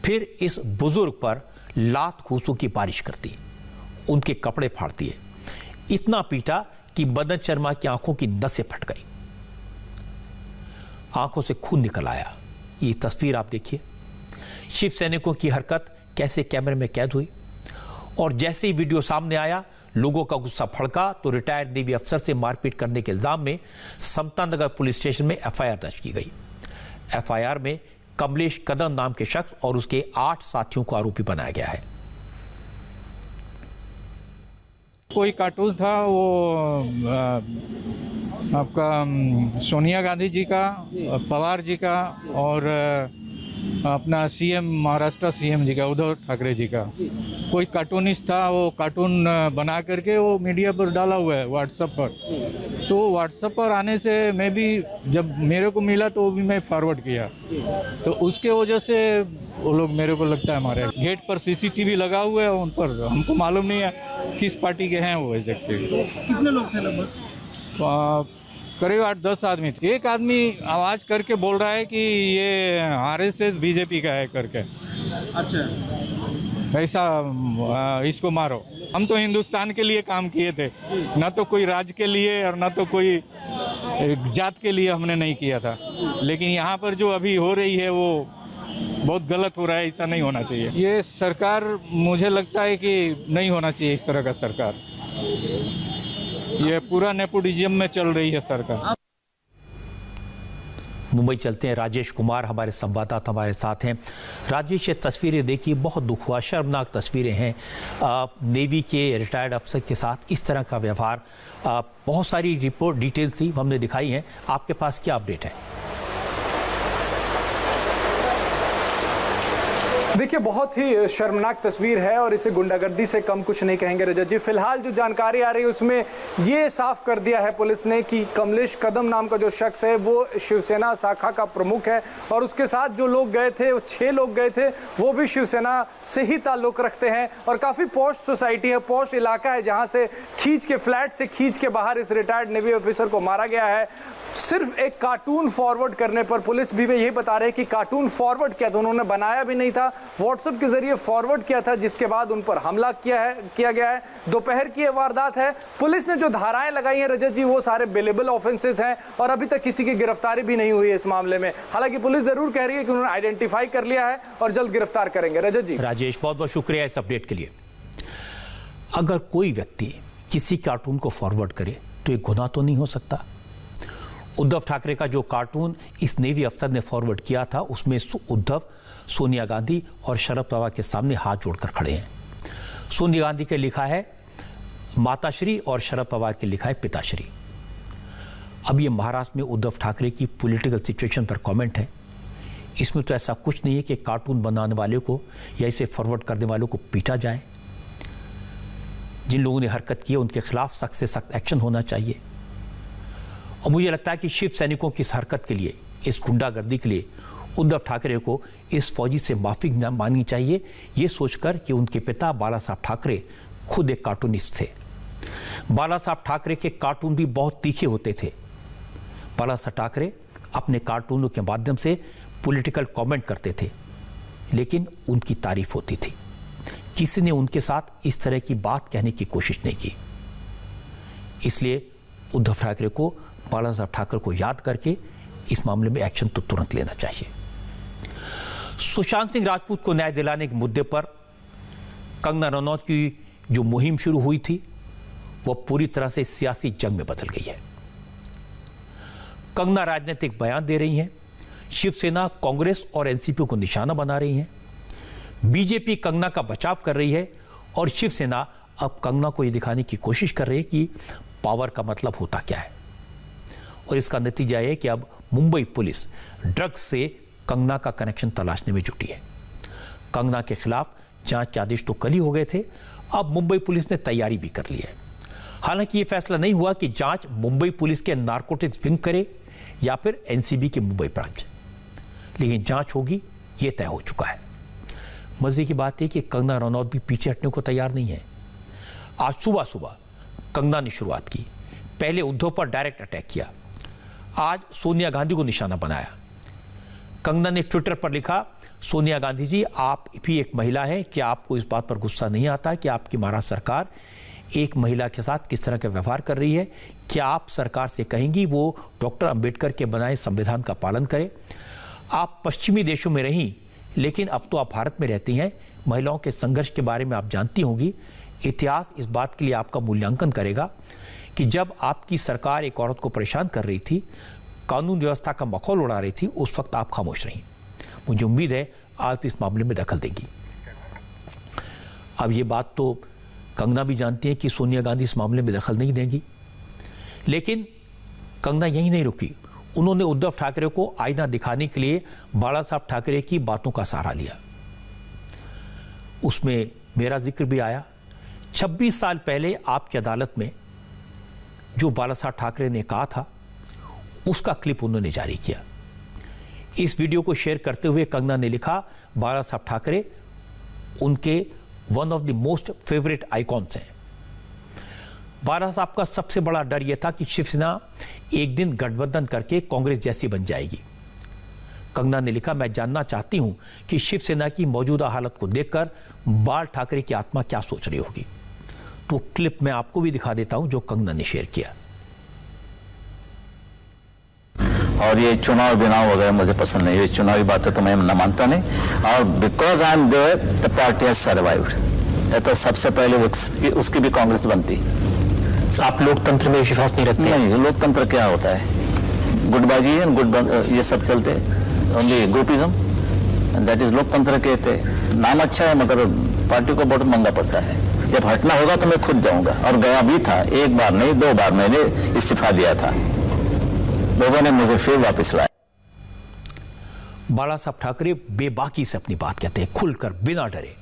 फिर इस बुजुर्ग पर लात घूंसों की बारिश कर दी, उनके कपड़े फाड़ दिए, इतना पीटा कि मदन शर्मा की आंखों की नसें फट गई, आंखों से खून निकल आया। ये तस्वीर आप देखिए, शिव सैनिकों की हरकत कैसे कैमरे में कैद हुई। और जैसे ही वीडियो सामने आया, लोगों का गुस्सा भड़का तो रिटायर्ड नेवी अफसर से मारपीट करने के इल्जाम में समता नगर पुलिस स्टेशन में एफआईआर दर्ज की गई। एफआईआर में कमलेश कदम नाम के शख्स और उसके 8 साथियों को आरोपी बनाया गया है। कोई कार्टून था, वो आपका सोनिया गांधी जी का, पवार जी का और अपना सीएम, महाराष्ट्र सीएम जी का, उद्धव ठाकरे जी का। कोई कार्टूनिस्ट था, वो कार्टून बना करके वो मीडिया पर डाला हुआ है व्हाट्सएप पर। तो व्हाट्सएप पर आने से मैं भी, जब मेरे को मिला तो वो भी मैं फॉरवर्ड किया, तो उसके वजह से वो लोग, मेरे को लगता है हमारे गेट पर सीसीटीवी लगा हुआ है, उन पर हमको मालूम नहीं है किस पार्टी के हैं वो एग्जैक्टली। कितने लोग थे लगभग? करीब 8-10 आदमी थे। एक आदमी आवाज़ करके बोल रहा है कि ये आरएसएस बीजेपी का है करके। अच्छा, ऐसा इसको मारो। हम तो हिंदुस्तान के लिए काम किए थे, ना तो कोई राज्य के लिए और ना तो कोई जात के लिए हमने नहीं किया था। लेकिन यहाँ पर जो अभी हो रही है वो बहुत गलत हो रहा है, ऐसा नहीं होना चाहिए। ये सरकार, मुझे लगता है कि नहीं होना चाहिए इस तरह का सरकार। ये पूरा नेपोटिज्म में चल रही है सरकार। मुंबई चलते हैं, राजेश कुमार हमारे संवाददाता हमारे साथ हैं। राजेश, ये तस्वीरें देखिए, बहुत दुख हुआ, शर्मनाक तस्वीरें हैं। नेवी के रिटायर्ड अफसर के साथ इस तरह का व्यवहार, बहुत सारी रिपोर्ट डिटेल्स थी, हमने दिखाई हैं। आपके पास क्या अपडेट है? देखिए, बहुत ही शर्मनाक तस्वीर है और इसे गुंडागर्दी से कम कुछ नहीं कहेंगे रजत जी। फिलहाल जो जानकारी आ रही है उसमें ये साफ कर दिया है पुलिस ने कि कमलेश कदम नाम का जो शख्स है वो शिवसेना शाखा का प्रमुख है और उसके साथ जो लोग गए थे, 6 लोग गए थे, वो भी शिवसेना से ही ताल्लुक रखते हैं। और काफ़ी पॉश सोसाइटी है, पॉश इलाका है, जहाँ से खींच के, फ्लैट से खींच के बाहर इस रिटायर्ड नेवी ऑफिसर को मारा गया है। सिर्फ एक कार्टून फॉरवर्ड करने पर, पुलिस भी यही बता रहे हैं कि कार्टून फॉरवर्ड किया था, उन्होंने बनाया भी नहीं था, व्हाट्सएप के जरिए फॉरवर्ड किया था, जिसके बाद उन पर हमला किया गया है। दोपहर की यह वारदात है। पुलिस ने जो धाराएं लगाई हैं रजत जी, वो सारे बेलेबल ऑफेंसेस हैं और अभी तक किसी की गिरफ्तारी भी नहीं हुई है इस मामले में। हालांकि पुलिस जरूर कह रही है कि उन्होंने आइडेंटिफाई कर लिया है और जल्द गिरफ्तार करेंगे। रजत जी। राजेश, बहुत बहुत शुक्रिया इस अपडेट के लिए। अगर कोई व्यक्ति किसी कार्टून को फॉरवर्ड करे तो एक गुनाह तो नहीं हो सकता? उद्धव ठाकरे का जो कार्टून इस नेवी अफसर ने फॉरवर्ड किया था, उसमें उद्धव सोनिया गांधी और शरद पवार के सामने हाथ जोड़कर खड़े हैं। सोनिया गांधी के लिखा है माताश्री और शरद पवार के लिखा है पिताश्री। अब ये महाराष्ट्र में उद्धव ठाकरे की पॉलिटिकल सिचुएशन पर कमेंट है। इसमें तो ऐसा कुछ नहीं है कि कार्टून बनाने वाले को या इसे फॉरवर्ड करने वालों को पीटा जाए। जिन लोगों ने हरकत की है उनके खिलाफ सख्त से सख्त एक्शन होना चाहिए। और मुझे लगता है कि शिव सैनिकों की इस हरकत के लिए, इस गुंडागर्दी के लिए उद्धव ठाकरे को इस फौजी से माफी मांगनी चाहिए, ये सोचकर कि उनके पिता बाला साहब ठाकरे खुद एक कार्टूनिस्ट थे। बाला साहब ठाकरे के कार्टून भी बहुत तीखे होते थे। बाला साहब ठाकरे अपने कार्टूनों के माध्यम से पॉलिटिकल कमेंट करते थे, लेकिन उनकी तारीफ होती थी। किसी ने उनके साथ इस तरह की बात कहने की कोशिश नहीं की। इसलिए उद्धव ठाकरे को, बाला साहब ठाकरे को याद करके इस मामले में एक्शन तो तुरंत लेना चाहिए। सुशांत सिंह राजपूत को न्याय दिलाने के मुद्दे पर कंगना रनौत की जो मुहिम शुरू हुई थी, वह पूरी तरह से सियासी जंग में बदल गई है। कंगना राजनीतिक बयान दे रही हैं, शिवसेना, कांग्रेस और एनसीपी को निशाना बना रही हैं, बीजेपी कंगना का बचाव कर रही है और शिवसेना अब कंगना को ये दिखाने की कोशिश कर रहे हैं कि पावर का मतलब होता क्या है। और इसका नतीजा है कि अब मुंबई पुलिस ड्रग्स से कंगना का कनेक्शन तलाशने में जुटी है। कंगना के खिलाफ जांच के आदेश तो कल ही हो गए थे, अब मुंबई पुलिस ने तैयारी भी कर ली है। हालांकि यह फैसला नहीं हुआ कि जांच मुंबई पुलिस के नारकोटिक्स विंग करे या फिर एनसीबी की मुंबई ब्रांच, लेकिन जांच होगी यह तय हो चुका है। मजे की बात है कि कंगना रनौत भी पीछे हटने को तैयार नहीं है। आज सुबह सुबह कंगना ने शुरुआत की, पहले उद्धव पर डायरेक्ट अटैक किया, आज सोनिया गांधी को निशाना बनाया। कंगना ने ट्विटर पर लिखा, सोनिया गांधी जी आप भी एक महिला हैं, कि आपको इस बात पर गुस्सा नहीं आता कि आपकी महाराष्ट्र सरकार एक महिला के साथ किस तरह का व्यवहार कर रही है? क्या आप सरकार से कहेंगी वो डॉक्टर अंबेडकर के बनाए संविधान का पालन करे? आप पश्चिमी देशों में रहीं, लेकिन अब तो आप भारत में रहती हैं। महिलाओं के संघर्ष के बारे में आप जानती होंगी। इतिहास इस बात के लिए आपका मूल्यांकन करेगा कि जब आपकी सरकार एक औरत को परेशान कर रही थी, कानून व्यवस्था का मखौल उड़ा रही थी, उस वक्त आप खामोश रहीं। मुझे उम्मीद है आप इस मामले में दखल देंगी। अब ये बात तो कंगना भी जानती है कि सोनिया गांधी इस मामले में दखल नहीं देंगी, लेकिन कंगना यहीं नहीं रुकी। उन्होंने उद्धव ठाकरे को आईना दिखाने के लिए बाला साहब ठाकरे की बातों का सहारा लिया। उसमें मेरा जिक्र भी आया। 26 साल पहले आपकी अदालत में जो बाला साहब ठाकरे ने कहा था, उसका क्लिप उन्होंने जारी किया। इस वीडियो को शेयर करते हुए कंगना ने लिखा, बाला साहब ठाकरे उनके one of the most favourite icons हैं। बाला साहब का सबसे बड़ा डर यह था कि शिवसेना एक दिन गठबंधन करके कांग्रेस जैसी बन जाएगी। कंगना ने लिखा, मैं जानना चाहती हूं कि शिवसेना की मौजूदा हालत को देखकर बाल ठाकरे की आत्मा क्या सोच रही होगी। तो क्लिप मैं आपको भी दिखा देता हूं जो कंगना ने शेयर किया। और ये चुनाव बिनाव वगैरह मुझे पसंद नहीं, ये चुनावी बातें तो मैं न मानता नहीं। और because I am there the party has survived. ये तो सबसे पहले उसकी भी कांग्रेस बनती। आप लोकतंत्र में विश्वास नहीं रखते? नहीं, लोकतंत्र क्या होता है? गुटबाजी एंड ये सब चलते, only groupism, and that is लोकतंत्र कहते। नाम अच्छा है मगर पार्टी को बहुत महंगा पड़ता है। जब हटना होगा तो मैं खुद जाऊंगा, और गया भी था, एक बार नहीं 2 बार मैंने इस्तीफा दिया था, लोगों ने मुझे फिर वापस लाया। बाला साहब ठाकरे बेबाकी से अपनी बात कहते हैं, खुलकर बिना डरे।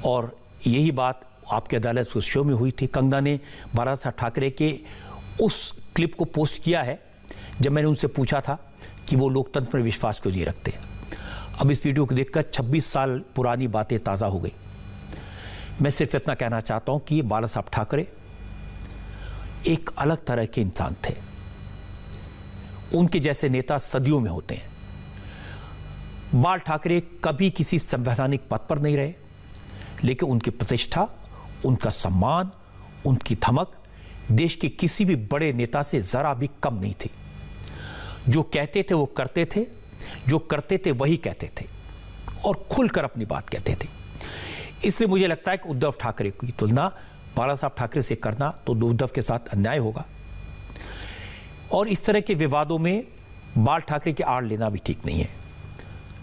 और यही बात आपकी अदालत उस शो में हुई थी। कंगना ने बाला साहब ठाकरे के उस क्लिप को पोस्ट किया है जब मैंने उनसे पूछा था कि वो लोकतंत्र में विश्वास क्यों नहीं रखते। अब इस वीडियो को देखकर 26 साल पुरानी बातें ताज़ा हो गई। मैं सिर्फ इतना कहना चाहता हूं कि बाला साहब ठाकरे एक अलग तरह के इंसान थे। उनके जैसे नेता सदियों में होते हैं। बाल ठाकरे कभी किसी संवैधानिक पद पर नहीं रहे, लेकिन उनकी प्रतिष्ठा, उनका सम्मान, उनकी धमक देश के किसी भी बड़े नेता से जरा भी कम नहीं थी। जो कहते थे वो करते थे, जो करते थे वही कहते थे, और खुलकर अपनी बात कहते थे। इसलिए मुझे लगता है कि उद्धव ठाकरे की तुलना बाला साहब ठाकरे से करना तो उद्धव के साथ अन्याय होगा। और इस तरह के विवादों में बाल ठाकरे की आड़ लेना भी ठीक नहीं है।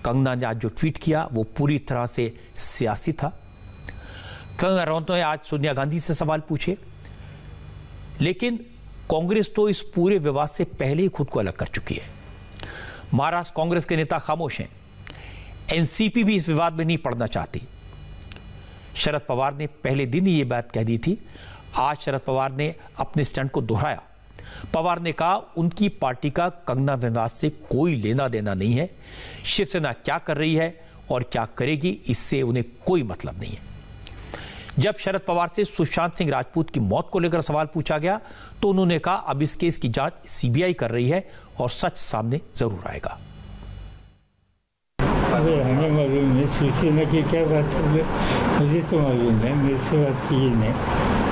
कंगना ने आज जो ट्वीट किया वो पूरी तरह से सियासी था। कंगना रनौत ने आज सोनिया गांधी से सवाल पूछे, लेकिन कांग्रेस तो इस पूरे विवाद से पहले ही खुद को अलग कर चुकी है। महाराष्ट्र कांग्रेस के नेता खामोश हैं। एनसीपी भी इस विवाद में नहीं पड़ना चाहती। शरद पवार ने पहले दिन ही ये बात कह दी थी। आज शरद पवार ने अपने स्टैंड को दोहराया। पवार ने कहा उनकी पार्टी का कंगना विवाद से कोई लेना देना नहीं है। शिवसेना क्या कर रही है और क्या करेगी, इससे उन्हें कोई मतलब नहीं है। जब शरद पवार से सुशांत सिंह राजपूत की मौत को लेकर सवाल पूछा गया तो उन्होंने कहा अब इस केस की जांच सीबीआई कर रही है और सच सामने जरूर आएगा। अरे हमें मालूम है शिवसेना की क्या बात है, मुझे तो मालूम है, मेरे से बात की नहीं।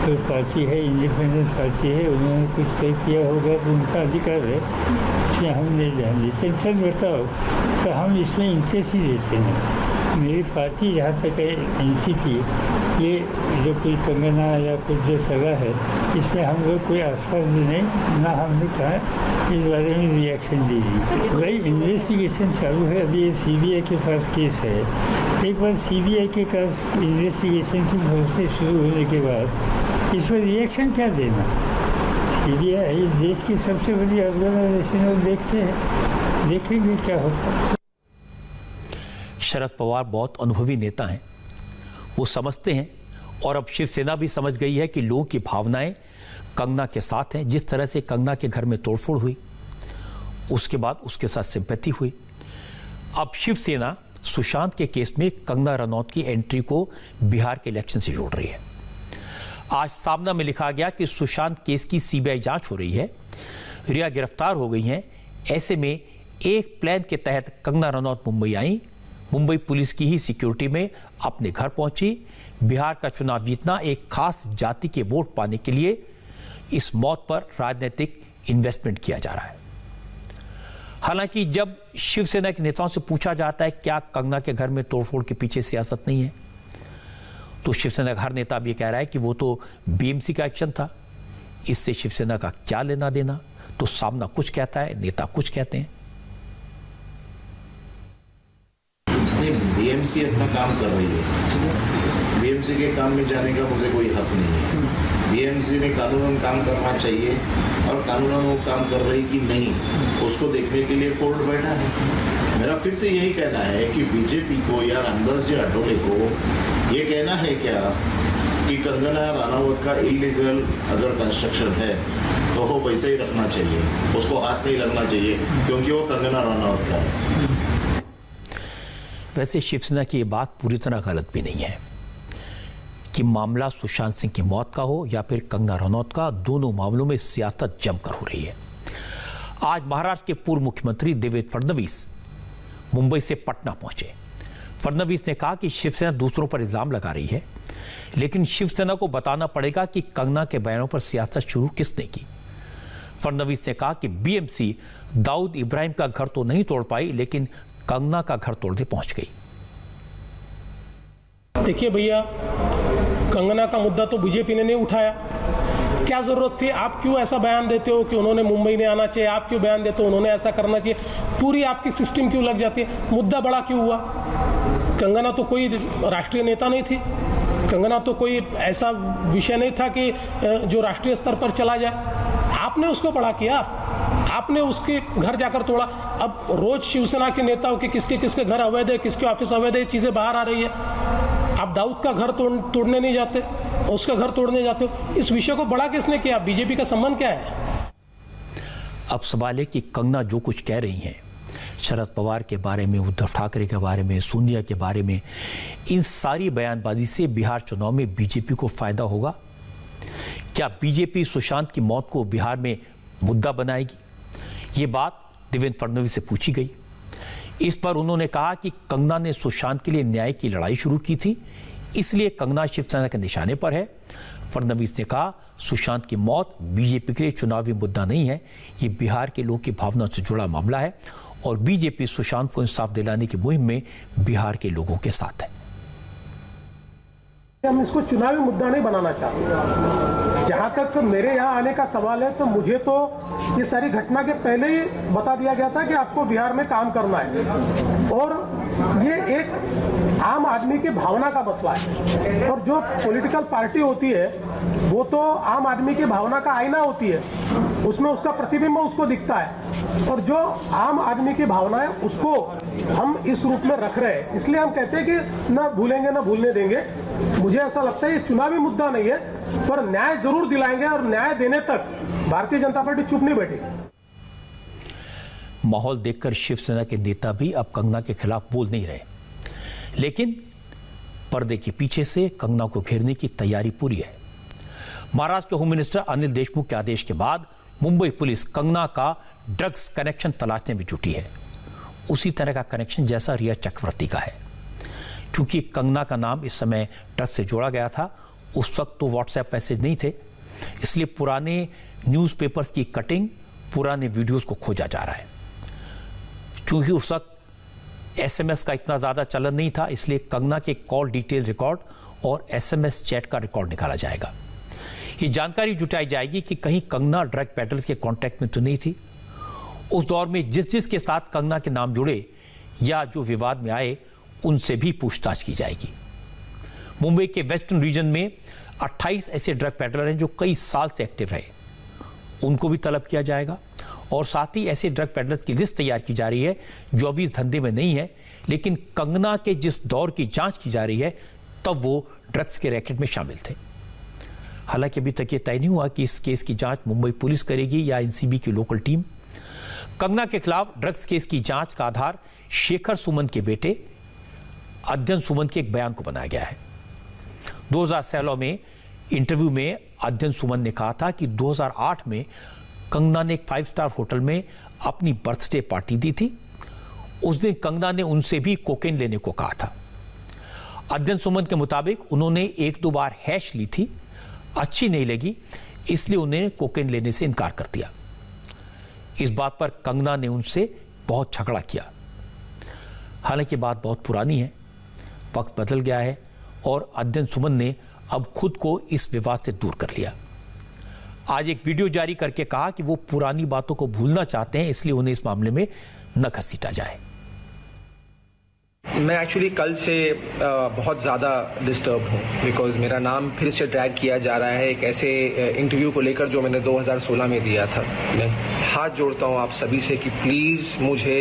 कोई पार्टी है, इंडिपेंडेंट पार्टी है, उन्होंने कुछ तय किया होगा तो उनका अधिकार है, इसमें हम नहीं जाएंगे। टेंशन बताओ तो हम इसमें इंटरेस्ट ही लेते हैं। मेरी पार्टी जहाँ तक है एनसीपी, ये जो कोई कंगना या कुछ जो चला है इसमें हम लोग कोई आश्वासन नहीं, ना हमने कहा इस बारे में रिएक्शन दीजिए। भाई इन्वेस्टिगेशन चालू है, अभी ये सीबीआई के पास केस है। एक बार सीबीआई के पास इन्वेस्टिगेशन की प्रोसेस शुरू होने के बाद इस पर रिएक्शन क्या देना। सीबीआई इस देश की सबसे बड़ी ऑर्गेनाइजेशन और देखते हैं, देखेंगे क्या होता है। शरद पवार बहुत अनुभवी नेता हैं, वो समझते हैं और अब शिवसेना भी समझ गई है कि लोगों की भावनाएं कंगना के साथ हैं। जिस तरह से कंगना के घर में तोड़फोड़ हुई, उसके बाद उसके साथ सिंपैथी हुई। अब शिवसेना सुशांत के केस में कंगना रनौत की एंट्री को बिहार के इलेक्शन से जोड़ रही है। आज सामना में लिखा गया कि सुशांत केस की सीबीआई जांच हो रही है, रिया गिरफ्तार हो गई हैं। ऐसे में एक प्लान के तहत कंगना रनौत मुंबई आई, मुंबई पुलिस की ही सिक्योरिटी में अपने घर पहुंची। बिहार का चुनाव जीतना एक खास जाति के वोट पाने के लिए इस मौत पर राजनीतिक इन्वेस्टमेंट किया जा रहा है। हालांकि जब शिवसेना के नेताओं से पूछा जाता है क्या कंगना के घर में तोड़फोड़ के पीछे सियासत नहीं है, तो शिवसेना का हर नेता भी कह रहा है कि वो तो बीएमसी का एक्शन था, इससे शिवसेना का क्या लेना देना। तो सामना कुछ कहता है, नेता कुछ कहते हैं। बीएमसी अपना काम कर रही है, बीएमसी के काम में जाने का मुझे कोई हक नहीं है। बीएमसी ने कानूनन काम करना चाहिए और कानूनन वो काम कर रही कि नहीं, उसको देखने के लिए कोर्ट बैठा है। मेरा फिर से यही कहना है कि बीजेपी को या रामदास जी आठवले को ये कहना है क्या कि कंगना रनौत का इलीगल अगर कंस्ट्रक्शन है तो वो वैसे ही रखना चाहिए, उसको हाथ नहीं लगना चाहिए क्योंकि वो कंगना रनौत का है। वैसे शिवसेना की ये बात पूरी तरह गलत भी नहीं है कि मामला सुशांत सिंह की मौत का हो या फिर कंगना रनौत का, दोनों मामलों में सियासत जमकर हो रही है। आज महाराष्ट्र के पूर्व मुख्यमंत्री देवेंद्र फडणवीस मुंबई से पटना पहुंचे। फडणवीस ने कहा कि शिवसेना दूसरों पर इल्जाम लगा रही है, लेकिन शिवसेना को बताना पड़ेगा कि कंगना के बयानों पर सियासत शुरू किसने की। फडणवीस ने कहा कि बीएमसी दाऊद इब्राहिम का घर तो नहीं तोड़ पाई, लेकिन कंगना का घर तोड़ने पहुंच गई। देखिए भैया, कंगना का मुद्दा तो बीजेपी ने नहीं उठाया, क्या जरूरत थी? आप क्यों ऐसा बयान देते हो कि उन्होंने मुंबई नहीं आना चाहिए? आप क्यों बयान देते हो उन्होंने ऐसा करना चाहिए? पूरी आपकी सिस्टम क्यों लग जाती है? मुद्दा बड़ा क्यों हुआ? कंगना तो कोई राष्ट्रीय नेता नहीं थी, कंगना तो कोई ऐसा विषय नहीं था कि जो राष्ट्रीय स्तर पर चला जाए। आपने उसको बड़ा किया, आपने उसके घर जाकर तोड़ा। अब रोज शिवसेना के नेताओं के किसके किसके घर अवैध है, किसके ऑफिस अवैध है, चीजें बाहर आ रही है। आप दाऊद का घर तोड़ने नहीं जाते, उसका घर तोड़ने जाते हो। इस विषय को बड़ा किसने किया? बीजेपी का संबंध क्या है? अब सवाल है कि कंगना जो कुछ कह रही हैं शरद पवार के बारे में, उद्धव ठाकरे के बारे में, सोनिया के बारे में, इन सारी बयानबाजी से बिहार चुनाव में बीजेपी को फायदा होगा? क्या बीजेपी सुशांत की मौत को बिहार में मुद्दा बनाएगी? ये बात देवेंद्र फडणवीस से पूछी गई। इस पर उन्होंने कहा कि कंगना ने सुशांत के लिए न्याय की लड़ाई शुरू की थी, इसलिए कंगना शिवसेना के निशाने पर है। फडणवीस ने कहा सुशांत की मौत बीजेपी के लिए चुनावी मुद्दा नहीं है, ये बिहार के लोगों की भावना से जुड़ा मामला है और बीजेपी सुशांत को इंसाफ दिलाने की मुहिम में बिहार के लोगों के साथ है। हम इसको चुनावी मुद्दा नहीं बनाना चाहते। जहां तक तो मेरे यहाँ आने का सवाल है, तो मुझे तो ये सारी घटना के पहले ही बता दिया गया था कि आपको बिहार में काम करना है और ये एक आम आदमी की भावना का मसला है। और जो पॉलिटिकल पार्टी होती है वो तो आम आदमी की भावना का आईना होती है, उसमें उसका प्रतिबिंब उसको दिखता है और जो आम आदमी की भावना है उसको हम इस रूप में रख रहे हैं। इसलिए हम कहते हैं कि ना भूलेंगे ना भूलने देंगे। मुझे ऐसा लगता है ये चुनावी मुद्दा नहीं है, पर न्याय जरूर दिलाएंगे और न्याय देने तक भारतीय जनता पार्टी चुप नहीं बैठेगी। माहौल देखकर शिवसेना के नेता भी अब कंगना के खिलाफ बोल नहीं रहे, लेकिन पर्दे के पीछे से कंगना को घेरने की तैयारी पूरी है। महाराष्ट्र के होम मिनिस्टर अनिल देशमुख के आदेश के बाद मुंबई पुलिस कंगना का ड्रग्स कनेक्शन तलाशने में जुटी है, उसी तरह का कनेक्शन जैसा रिया चक्रवर्ती का है। क्योंकि कंगना का नाम इस समय ड्रग्स से जोड़ा गया था, उस वक्त तो व्हाट्सएप मैसेज नहीं थे, इसलिए पुराने न्यूज़पेपर्स की कटिंग, पुराने वीडियोस को खोजा जा रहा है। क्योंकि उस वक्त एसएमएस का इतना ज़्यादा चलन नहीं था, इसलिए कंगना के कॉल डिटेल रिकॉर्ड और एसएमएस चैट का रिकॉर्ड निकाला जाएगा। ये जानकारी जुटाई जाएगी कि कहीं कंगना ड्रग पेडलर्स के कांटेक्ट में तो नहीं थी। उस दौर में जिस के साथ कंगना के नाम जुड़े या जो विवाद में आए, उनसे भी पूछताछ की जाएगी। मुंबई के वेस्टर्न रीजन में 28 ऐसे ड्रग पेडलर हैं जो कई साल से एक्टिव रहे, उनको भी तलब किया जाएगा। और साथ ही ऐसे ड्रग पेडलर्स की लिस्ट तैयार की जा रही है जो अभी इस धंधे में नहीं है, लेकिन कंगना के जिस दौर की जांच की जा रही है तब वो ड्रग्स के रैकेट में शामिल थे। हालांकि अभी तक ये तय नहीं हुआ कि इस केस की जांच मुंबई पुलिस करेगी या एनसीबी की लोकल टीम। कंगना के खिलाफ ड्रग्स केस की जांच का आधार शेखर सुमन के बेटे अध्ययन सुमन के एक बयान को बनाया गया है। 2016 में इंटरव्यू में अध्ययन सुमन ने कहा था कि 2008 में कंगना ने एक 5 स्टार होटल में अपनी बर्थडे पार्टी दी थी। उस दिन कंगना ने उनसे भी कोकेन लेने को कहा था। अध्ययन सुमन के मुताबिक उन्होंने 1-2 बार हैश ली थी, अच्छी नहीं लगी, इसलिए उन्हें कोकेन लेने से इनकार कर दिया। इस बात पर कंगना ने उनसे बहुत झगड़ा किया। हालांकि बात बहुत पुरानी है, वक्त बदल गया है और अध्ययन सुमन ने अब खुद को इस विवाद से दूर कर लिया। आज एक वीडियो जारी करके कहा कि वो पुरानी बातों को भूलना चाहते हैं, इसलिए उन्हें इस मामले में न घसीटा जाए। मैं एक्चुअली कल से बहुत ज़्यादा डिस्टर्ब हूँ बिकॉज़ मेरा नाम फिर से ट्रैग किया जा रहा है एक ऐसे इंटरव्यू को लेकर जो मैंने 2016 में दिया था। मैं हाथ जोड़ता हूँ आप सभी से कि प्लीज़ मुझे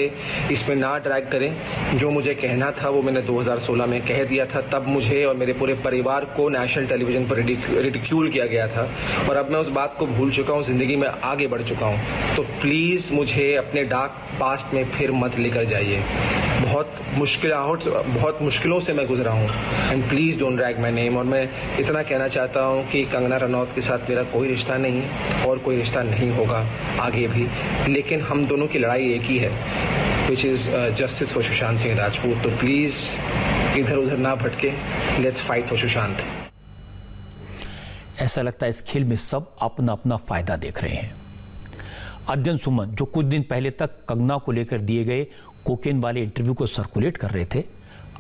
इसमें ना ट्रैग करें। जो मुझे कहना था वो मैंने 2016 में कह दिया था। तब मुझे और मेरे पूरे परिवार को नेशनल टेलीविज़न पर रिडिक्यूल किया गया था और अब मैं उस बात को भूल चुका हूँ, ज़िंदगी में आगे बढ़ चुका हूँ। तो प्लीज़ मुझे अपने डार्क पास्ट में फिर मत लेकर जाइए। बहुत मुश्किलों से मैं गुजरा हूँ and please don't drag my name. और मैं इतना कहना चाहता हूँ कि कंगना रनौत के साथ मेरा कोई रिश्ता नहीं है और कोई रिश्ता नहीं होगा आगे भी, लेकिन हम दोनों की लड़ाई एक ही है, which is justice for Sushant Singh Rajput. तो प्लीज़ इधर उधर ना भटके, लेट्स फाइट फॉर सुशांत। ऐसा लगता है इस खेल में सब अपना अपना फायदा देख रहे हैं। अध्ययन सुमन जो कुछ दिन पहले तक कंगना को लेकर दिए गए कोकेन वाले इंटरव्यू को सर्कुलेट कर रहे थे,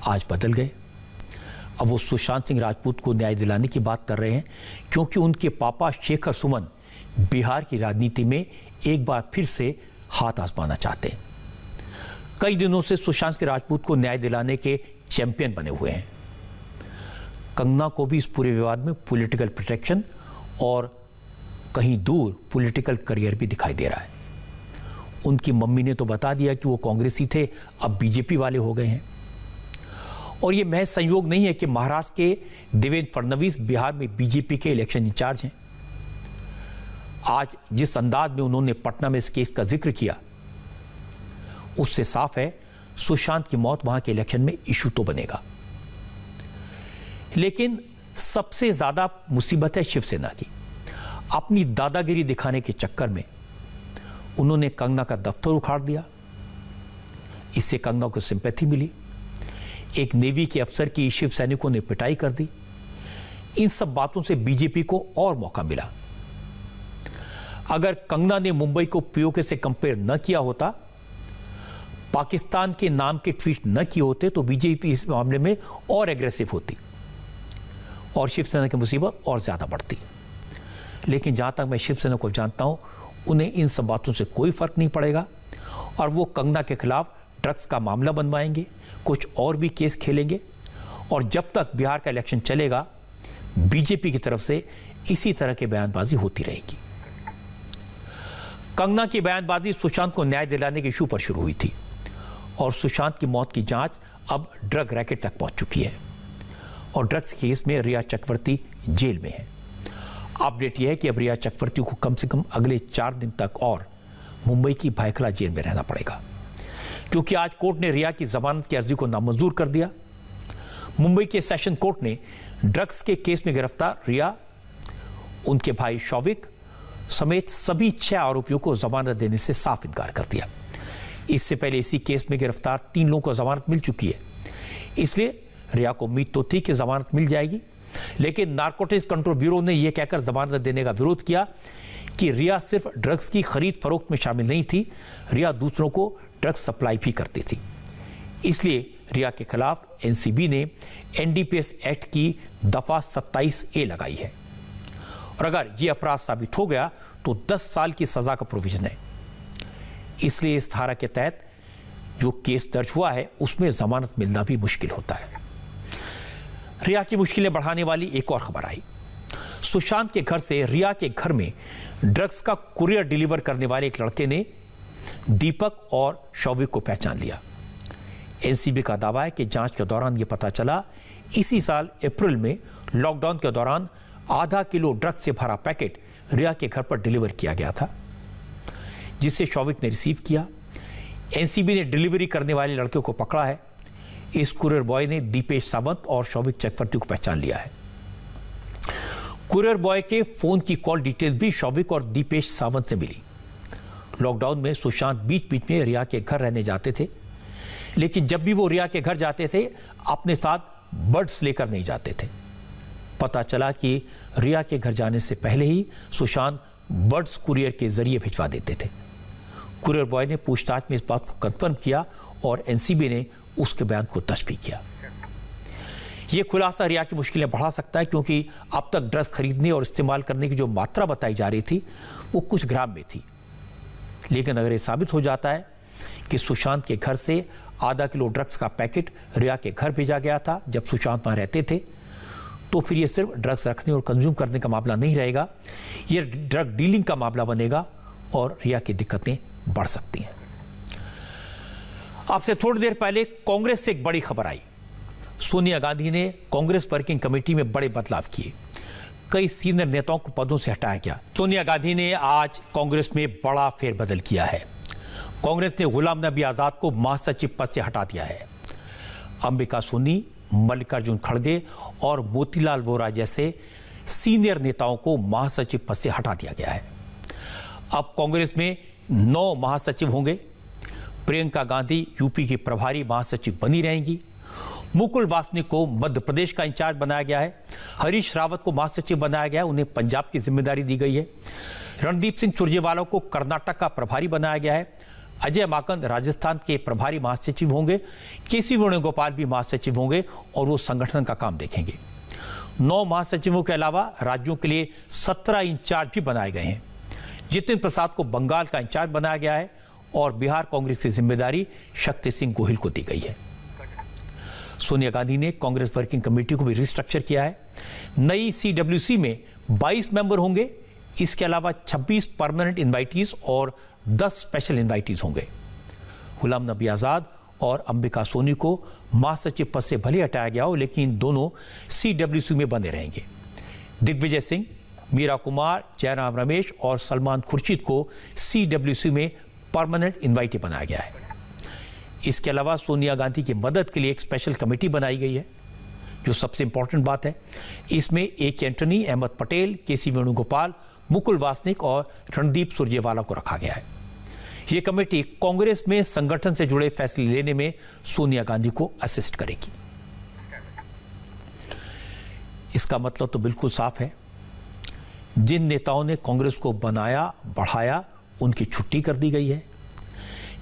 आज बदल गए। अब वो सुशांत सिंह राजपूत को न्याय दिलाने की बात कर रहे हैं, क्योंकि उनके पापा शेखर सुमन बिहार की राजनीति में एक बार फिर से हाथ आजमाना चाहते हैं। कई दिनों से सुशांत सिंह राजपूत को न्याय दिलाने के चैंपियन बने हुए हैं। कंगना को भी इस पूरे विवाद में पॉलिटिकल प्रोटेक्शन और कहीं दूर पॉलिटिकल करियर भी दिखाई दे रहा है। उनकी मम्मी ने तो बता दिया कि वो कांग्रेसी थे, अब बीजेपी वाले हो गए हैं। और ये महज संयोग नहीं है कि महाराष्ट्र के देवेंद्र फडणवीस बिहार में बीजेपी के इलेक्शन इंचार्ज हैं। आज जिस अंदाज में उन्होंने पटना में इस केस का जिक्र किया, उससे साफ है सुशांत की मौत वहां के इलेक्शन में इशू तो बनेगा। लेकिन सबसे ज्यादा मुसीबत है शिवसेना की। अपनी दादागिरी दिखाने के चक्कर में उन्होंने कंगना का दफ्तर उखाड़ दिया। इससे कंगना को सिंपैथी मिली। एक नेवी के अफसर की शिव सैनिकों ने पिटाई कर दी। इन सब बातों से बीजेपी को और मौका मिला। अगर कंगना ने मुंबई को पीओके से कंपेयर न किया होता, पाकिस्तान के नाम के ट्वीट न किए होते, तो बीजेपी इस मामले में और एग्रेसिव होती और शिवसेना की मुसीबत और ज्यादा बढ़ती। लेकिन जहां तक मैं शिवसेना को जानता हूं, उन्हें इन सब बातों से कोई फर्क नहीं पड़ेगा और वो कंगना के खिलाफ ड्रग्स का मामला बनवाएंगे, कुछ और भी केस खेलेंगे और जब तक बिहार का इलेक्शन चलेगा, बीजेपी की तरफ से इसी तरह की बयानबाजी होती रहेगी। कंगना की बयानबाजी सुशांत को न्याय दिलाने के इशू पर शुरू हुई थी और सुशांत की मौत की जांच अब ड्रग रैकेट तक पहुंच चुकी है और ड्रग्स केस में रिया चक्रवर्ती जेल में है। अपडेट यह है कि अब रिया चक्रवर्ती को कम से कम अगले 4 दिन तक और मुंबई की भायखला जेल में रहना पड़ेगा, क्योंकि आज कोर्ट ने रिया की जमानत की अर्जी को नामंजूर कर दिया। मुंबई के सेशन कोर्ट ने ड्रग्स के केस में गिरफ्तार रिया, उनके भाई शौविक समेत सभी 6 आरोपियों को जमानत देने से साफ इनकार कर दिया। इससे पहले इसी केस में गिरफ्तार 3 लोगों को जमानत मिल चुकी है, इसलिए रिया को उम्मीद तो थी कि जमानत मिल जाएगी। लेकिन नारकोटिक्स कंट्रोल ब्यूरो ने यह कहकर जमानत देने का विरोध किया कि रिया सिर्फ ड्रग्स की खरीद फरोख्त में शामिल नहीं थी, रिया दूसरों को ड्रग्स सप्लाई भी करती थी। इसलिए रिया के खिलाफ एनसीबी ने एनडीपीएस एक्ट की दफा 27A लगाई है और अगर यह अपराध साबित हो गया तो 10 साल की सजा का प्रोविजन है। इसलिए इस धारा के तहत जो केस दर्ज हुआ है उसमें जमानत मिलना भी मुश्किल होता है। रिया की मुश्किलें बढ़ाने वाली एक और खबर आई। सुशांत के घर से रिया के घर में ड्रग्स का कुरियर डिलीवर करने वाले एक लड़के ने दीपक और शौविक को पहचान लिया। एनसीबी का दावा है कि जांच के दौरान यह पता चला इसी साल अप्रैल में लॉकडाउन के दौरान आधा किलो ड्रग्स से भरा पैकेट रिया के घर पर डिलीवर किया गया था, जिसे शौविक ने रिसीव किया। एनसीबी ने डिलीवरी करने वाले लड़के को पकड़ा है। इस कुरियर बॉय ने दीपेश सावंत और शौविक चक्रवर्ती को पहचान लिया है। कुरियर बॉय के फोन की कॉल डिटेल भी शौविक और दीपेश सावंत से मिली। लॉकडाउन में सुशांत बीच बीच में रिया के घर रहने जाते थे, लेकिन जब भी वो रिया के घर जाते थे अपने साथ बर्ड्स लेकर नहीं जाते थे। पता चला कि रिया के घर जाने से पहले ही सुशांत बर्ड्स कुरियर के जरिए भिजवा देते थे। कुरियर बॉय ने पूछताछ में इस बात को कंफर्म किया और एनसीबी ने उसके बयान को दर्ज भी किया। यह खुलासा रिया की मुश्किलें बढ़ा सकता है, क्योंकि अब तक ड्रग्स खरीदने और इस्तेमाल करने की जो मात्रा बताई जा रही थी वो कुछ ग्राम में थी। लेकिन अगर यह साबित हो जाता है कि सुशांत के घर से आधा किलो ड्रग्स का पैकेट रिया के घर भेजा गया था जब सुशांत वहां रहते थे, तो फिर यह सिर्फ ड्रग्स रखने और कंज्यूम करने का मामला नहीं रहेगा, यह ड्रग डीलिंग का मामला बनेगा और रिया की दिक्कतें बढ़ सकती हैं। आपसे थोड़ी देर पहले कांग्रेस से एक बड़ी खबर आई। सोनिया गांधी ने कांग्रेस वर्किंग कमेटी में बड़े बदलाव किए। कई सीनियर नेताओं को पदों से हटाया गया। सोनिया गांधी ने आज कांग्रेस में बड़ा फेरबदल किया है। कांग्रेस ने गुलाम नबी आजाद को महासचिव पद से हटा दिया है। अंबिका सोनी, मल्लिकार्जुन खड़गे और मोतीलाल वोरा जैसे सीनियर नेताओं को महासचिव पद से हटा दिया गया है। अब कांग्रेस में 9 महासचिव होंगे। प्रियंका गांधी यूपी की प्रभारी महासचिव बनी रहेंगी। मुकुल वासनिक को मध्य प्रदेश का इंचार्ज बनाया गया है। हरीश रावत को महासचिव बनाया गया है, उन्हें पंजाब की जिम्मेदारी दी गई है। रणदीप सिंह सुरजेवाला को कर्नाटक का प्रभारी बनाया गया है। अजय माकन राजस्थान के प्रभारी महासचिव होंगे। केसी वेणुगोपाल भी महासचिव होंगे और वो संगठन का काम देखेंगे। 9 महासचिवों के अलावा राज्यों के लिए 17 इंचार्ज भी बनाए गए हैं। जितिन प्रसाद को बंगाल का इंचार्ज बनाया गया है और बिहार कांग्रेस की जिम्मेदारी शक्ति सिंह गोहिल को दी गई है। सोनिया गांधी ने कांग्रेस वर्किंग कमेटी को भी रिस्ट्रक्चर किया है। नई सीडब्ल्यूसी में 22 मेंबर होंगे। इसके अलावा 26 परमानेंट इनवाइटीज और 10 स्पेशल इनवाइटीज होंगे। गुलाम नबी आजाद और अंबिका सोनी को महासचिव पद से भले हटाया गया हो, लेकिन दोनों सीडब्ल्यूसी में बने रहेंगे। दिग्विजय सिंह, मीरा कुमार, जयराम रमेश और सलमान खुर्शीद को सीडब्ल्यूसी में परमानेंट इनवाइटी बनाया गया है। इसके अलावा सोनिया गांधी की मदद के लिए एक स्पेशल कमेटी बनाई गई है। जो सबसे इंपॉर्टेंट बात है, इसमें AK एंटनी, अहमद पटेल, केसी वेणुगोपाल, मुकुल वासनिक और रणदीप सुरजेवाला को रखा गया है। यह कमेटी कांग्रेस में संगठन से जुड़े फैसले लेने में सोनिया गांधी को असिस्ट करेगी। इसका मतलब तो बिल्कुल साफ है, जिन नेताओं ने कांग्रेस को बनाया बढ़ाया उनकी छुट्टी कर दी गई है।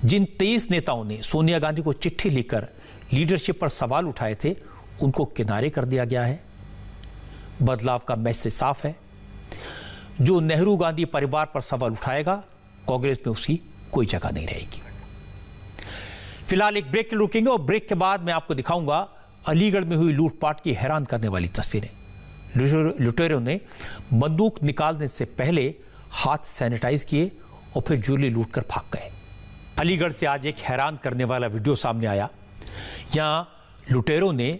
जिन 23 नेताओं ने सोनिया गांधी को चिट्ठी लिखकर लीडरशिप पर सवाल उठाए थे, उनको किनारे कर दिया गया है। बदलाव का मैसेज साफ है। जो नेहरू गांधी परिवार पर सवाल उठाएगा, कांग्रेस में उसकी कोई जगह नहीं रहेगी। फिलहाल एक ब्रेक के लिए रुकेंगे और ब्रेक के बाद मैं आपको दिखाऊंगा अलीगढ़ में हुई लूटपाट की हैरान करने वाली तस्वीरें। लुटेरों ने बंदूक निकालने से पहले हाथ सैनिटाइज किए और फिर ज्वेलरी लूटकर भाग गए। अलीगढ़ से आज एक हैरान करने वाला वीडियो सामने आया। यहां लुटेरों ने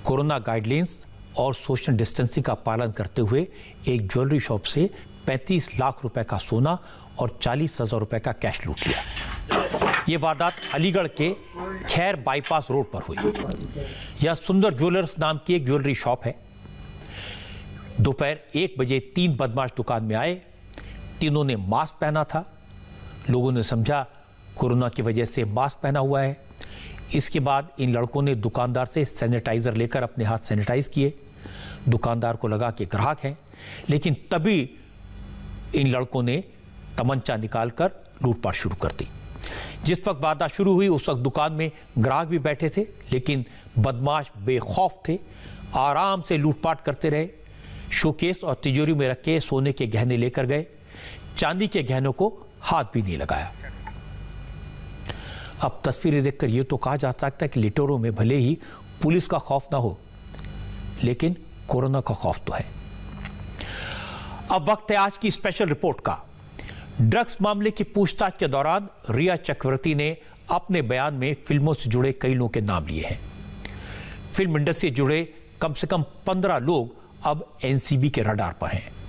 कोरोना गाइडलाइंस और सोशल डिस्टेंसिंग का पालन करते हुए एक ज्वेलरी शॉप से 35 लाख रुपए का सोना और 40,000 रुपए का कैश लूट लिया। ये वारदात अलीगढ़ के खैर बाईपास रोड पर हुई। यह सुंदर ज्वेलर्स नाम की एक ज्वेलरी शॉप है। दोपहर 1 बजे 3 बदमाश दुकान में आए। तीनों ने मास्क पहना था। लोगों ने समझा कोरोना की वजह से मास्क पहना हुआ है। इसके बाद इन लड़कों ने दुकानदार से सैनिटाइजर लेकर अपने हाथ सैनिटाइज किए। दुकानदार को लगा कि ग्राहक हैं, लेकिन तभी इन लड़कों ने तमंचा निकालकर लूटपाट शुरू कर दी। जिस वक्त वारदात शुरू हुई उस वक्त दुकान में ग्राहक भी बैठे थे, लेकिन बदमाश बेखौफ थे, आराम से लूटपाट करते रहे। शोकेस और तिजोरी में रखे सोने के गहने लेकर गए, चांदी के गहनों को हाथ भी नहीं लगाया। अब तस्वीरें देखकर यह तो कहा जा सकता है कि लिटोरों में भले ही पुलिस का खौफ ना हो, लेकिन कोरोना का खौफ तो है। अब वक्त है आज की स्पेशल रिपोर्ट का। ड्रग्स मामले की पूछताछ के दौरान रिया चक्रवर्ती ने अपने बयान में फिल्मों से जुड़े कई लोगों के नाम लिए हैं। फिल्म इंडस्ट्री से जुड़े कम से कम 15 लोग अब एनसीबी के रडार पर हैं।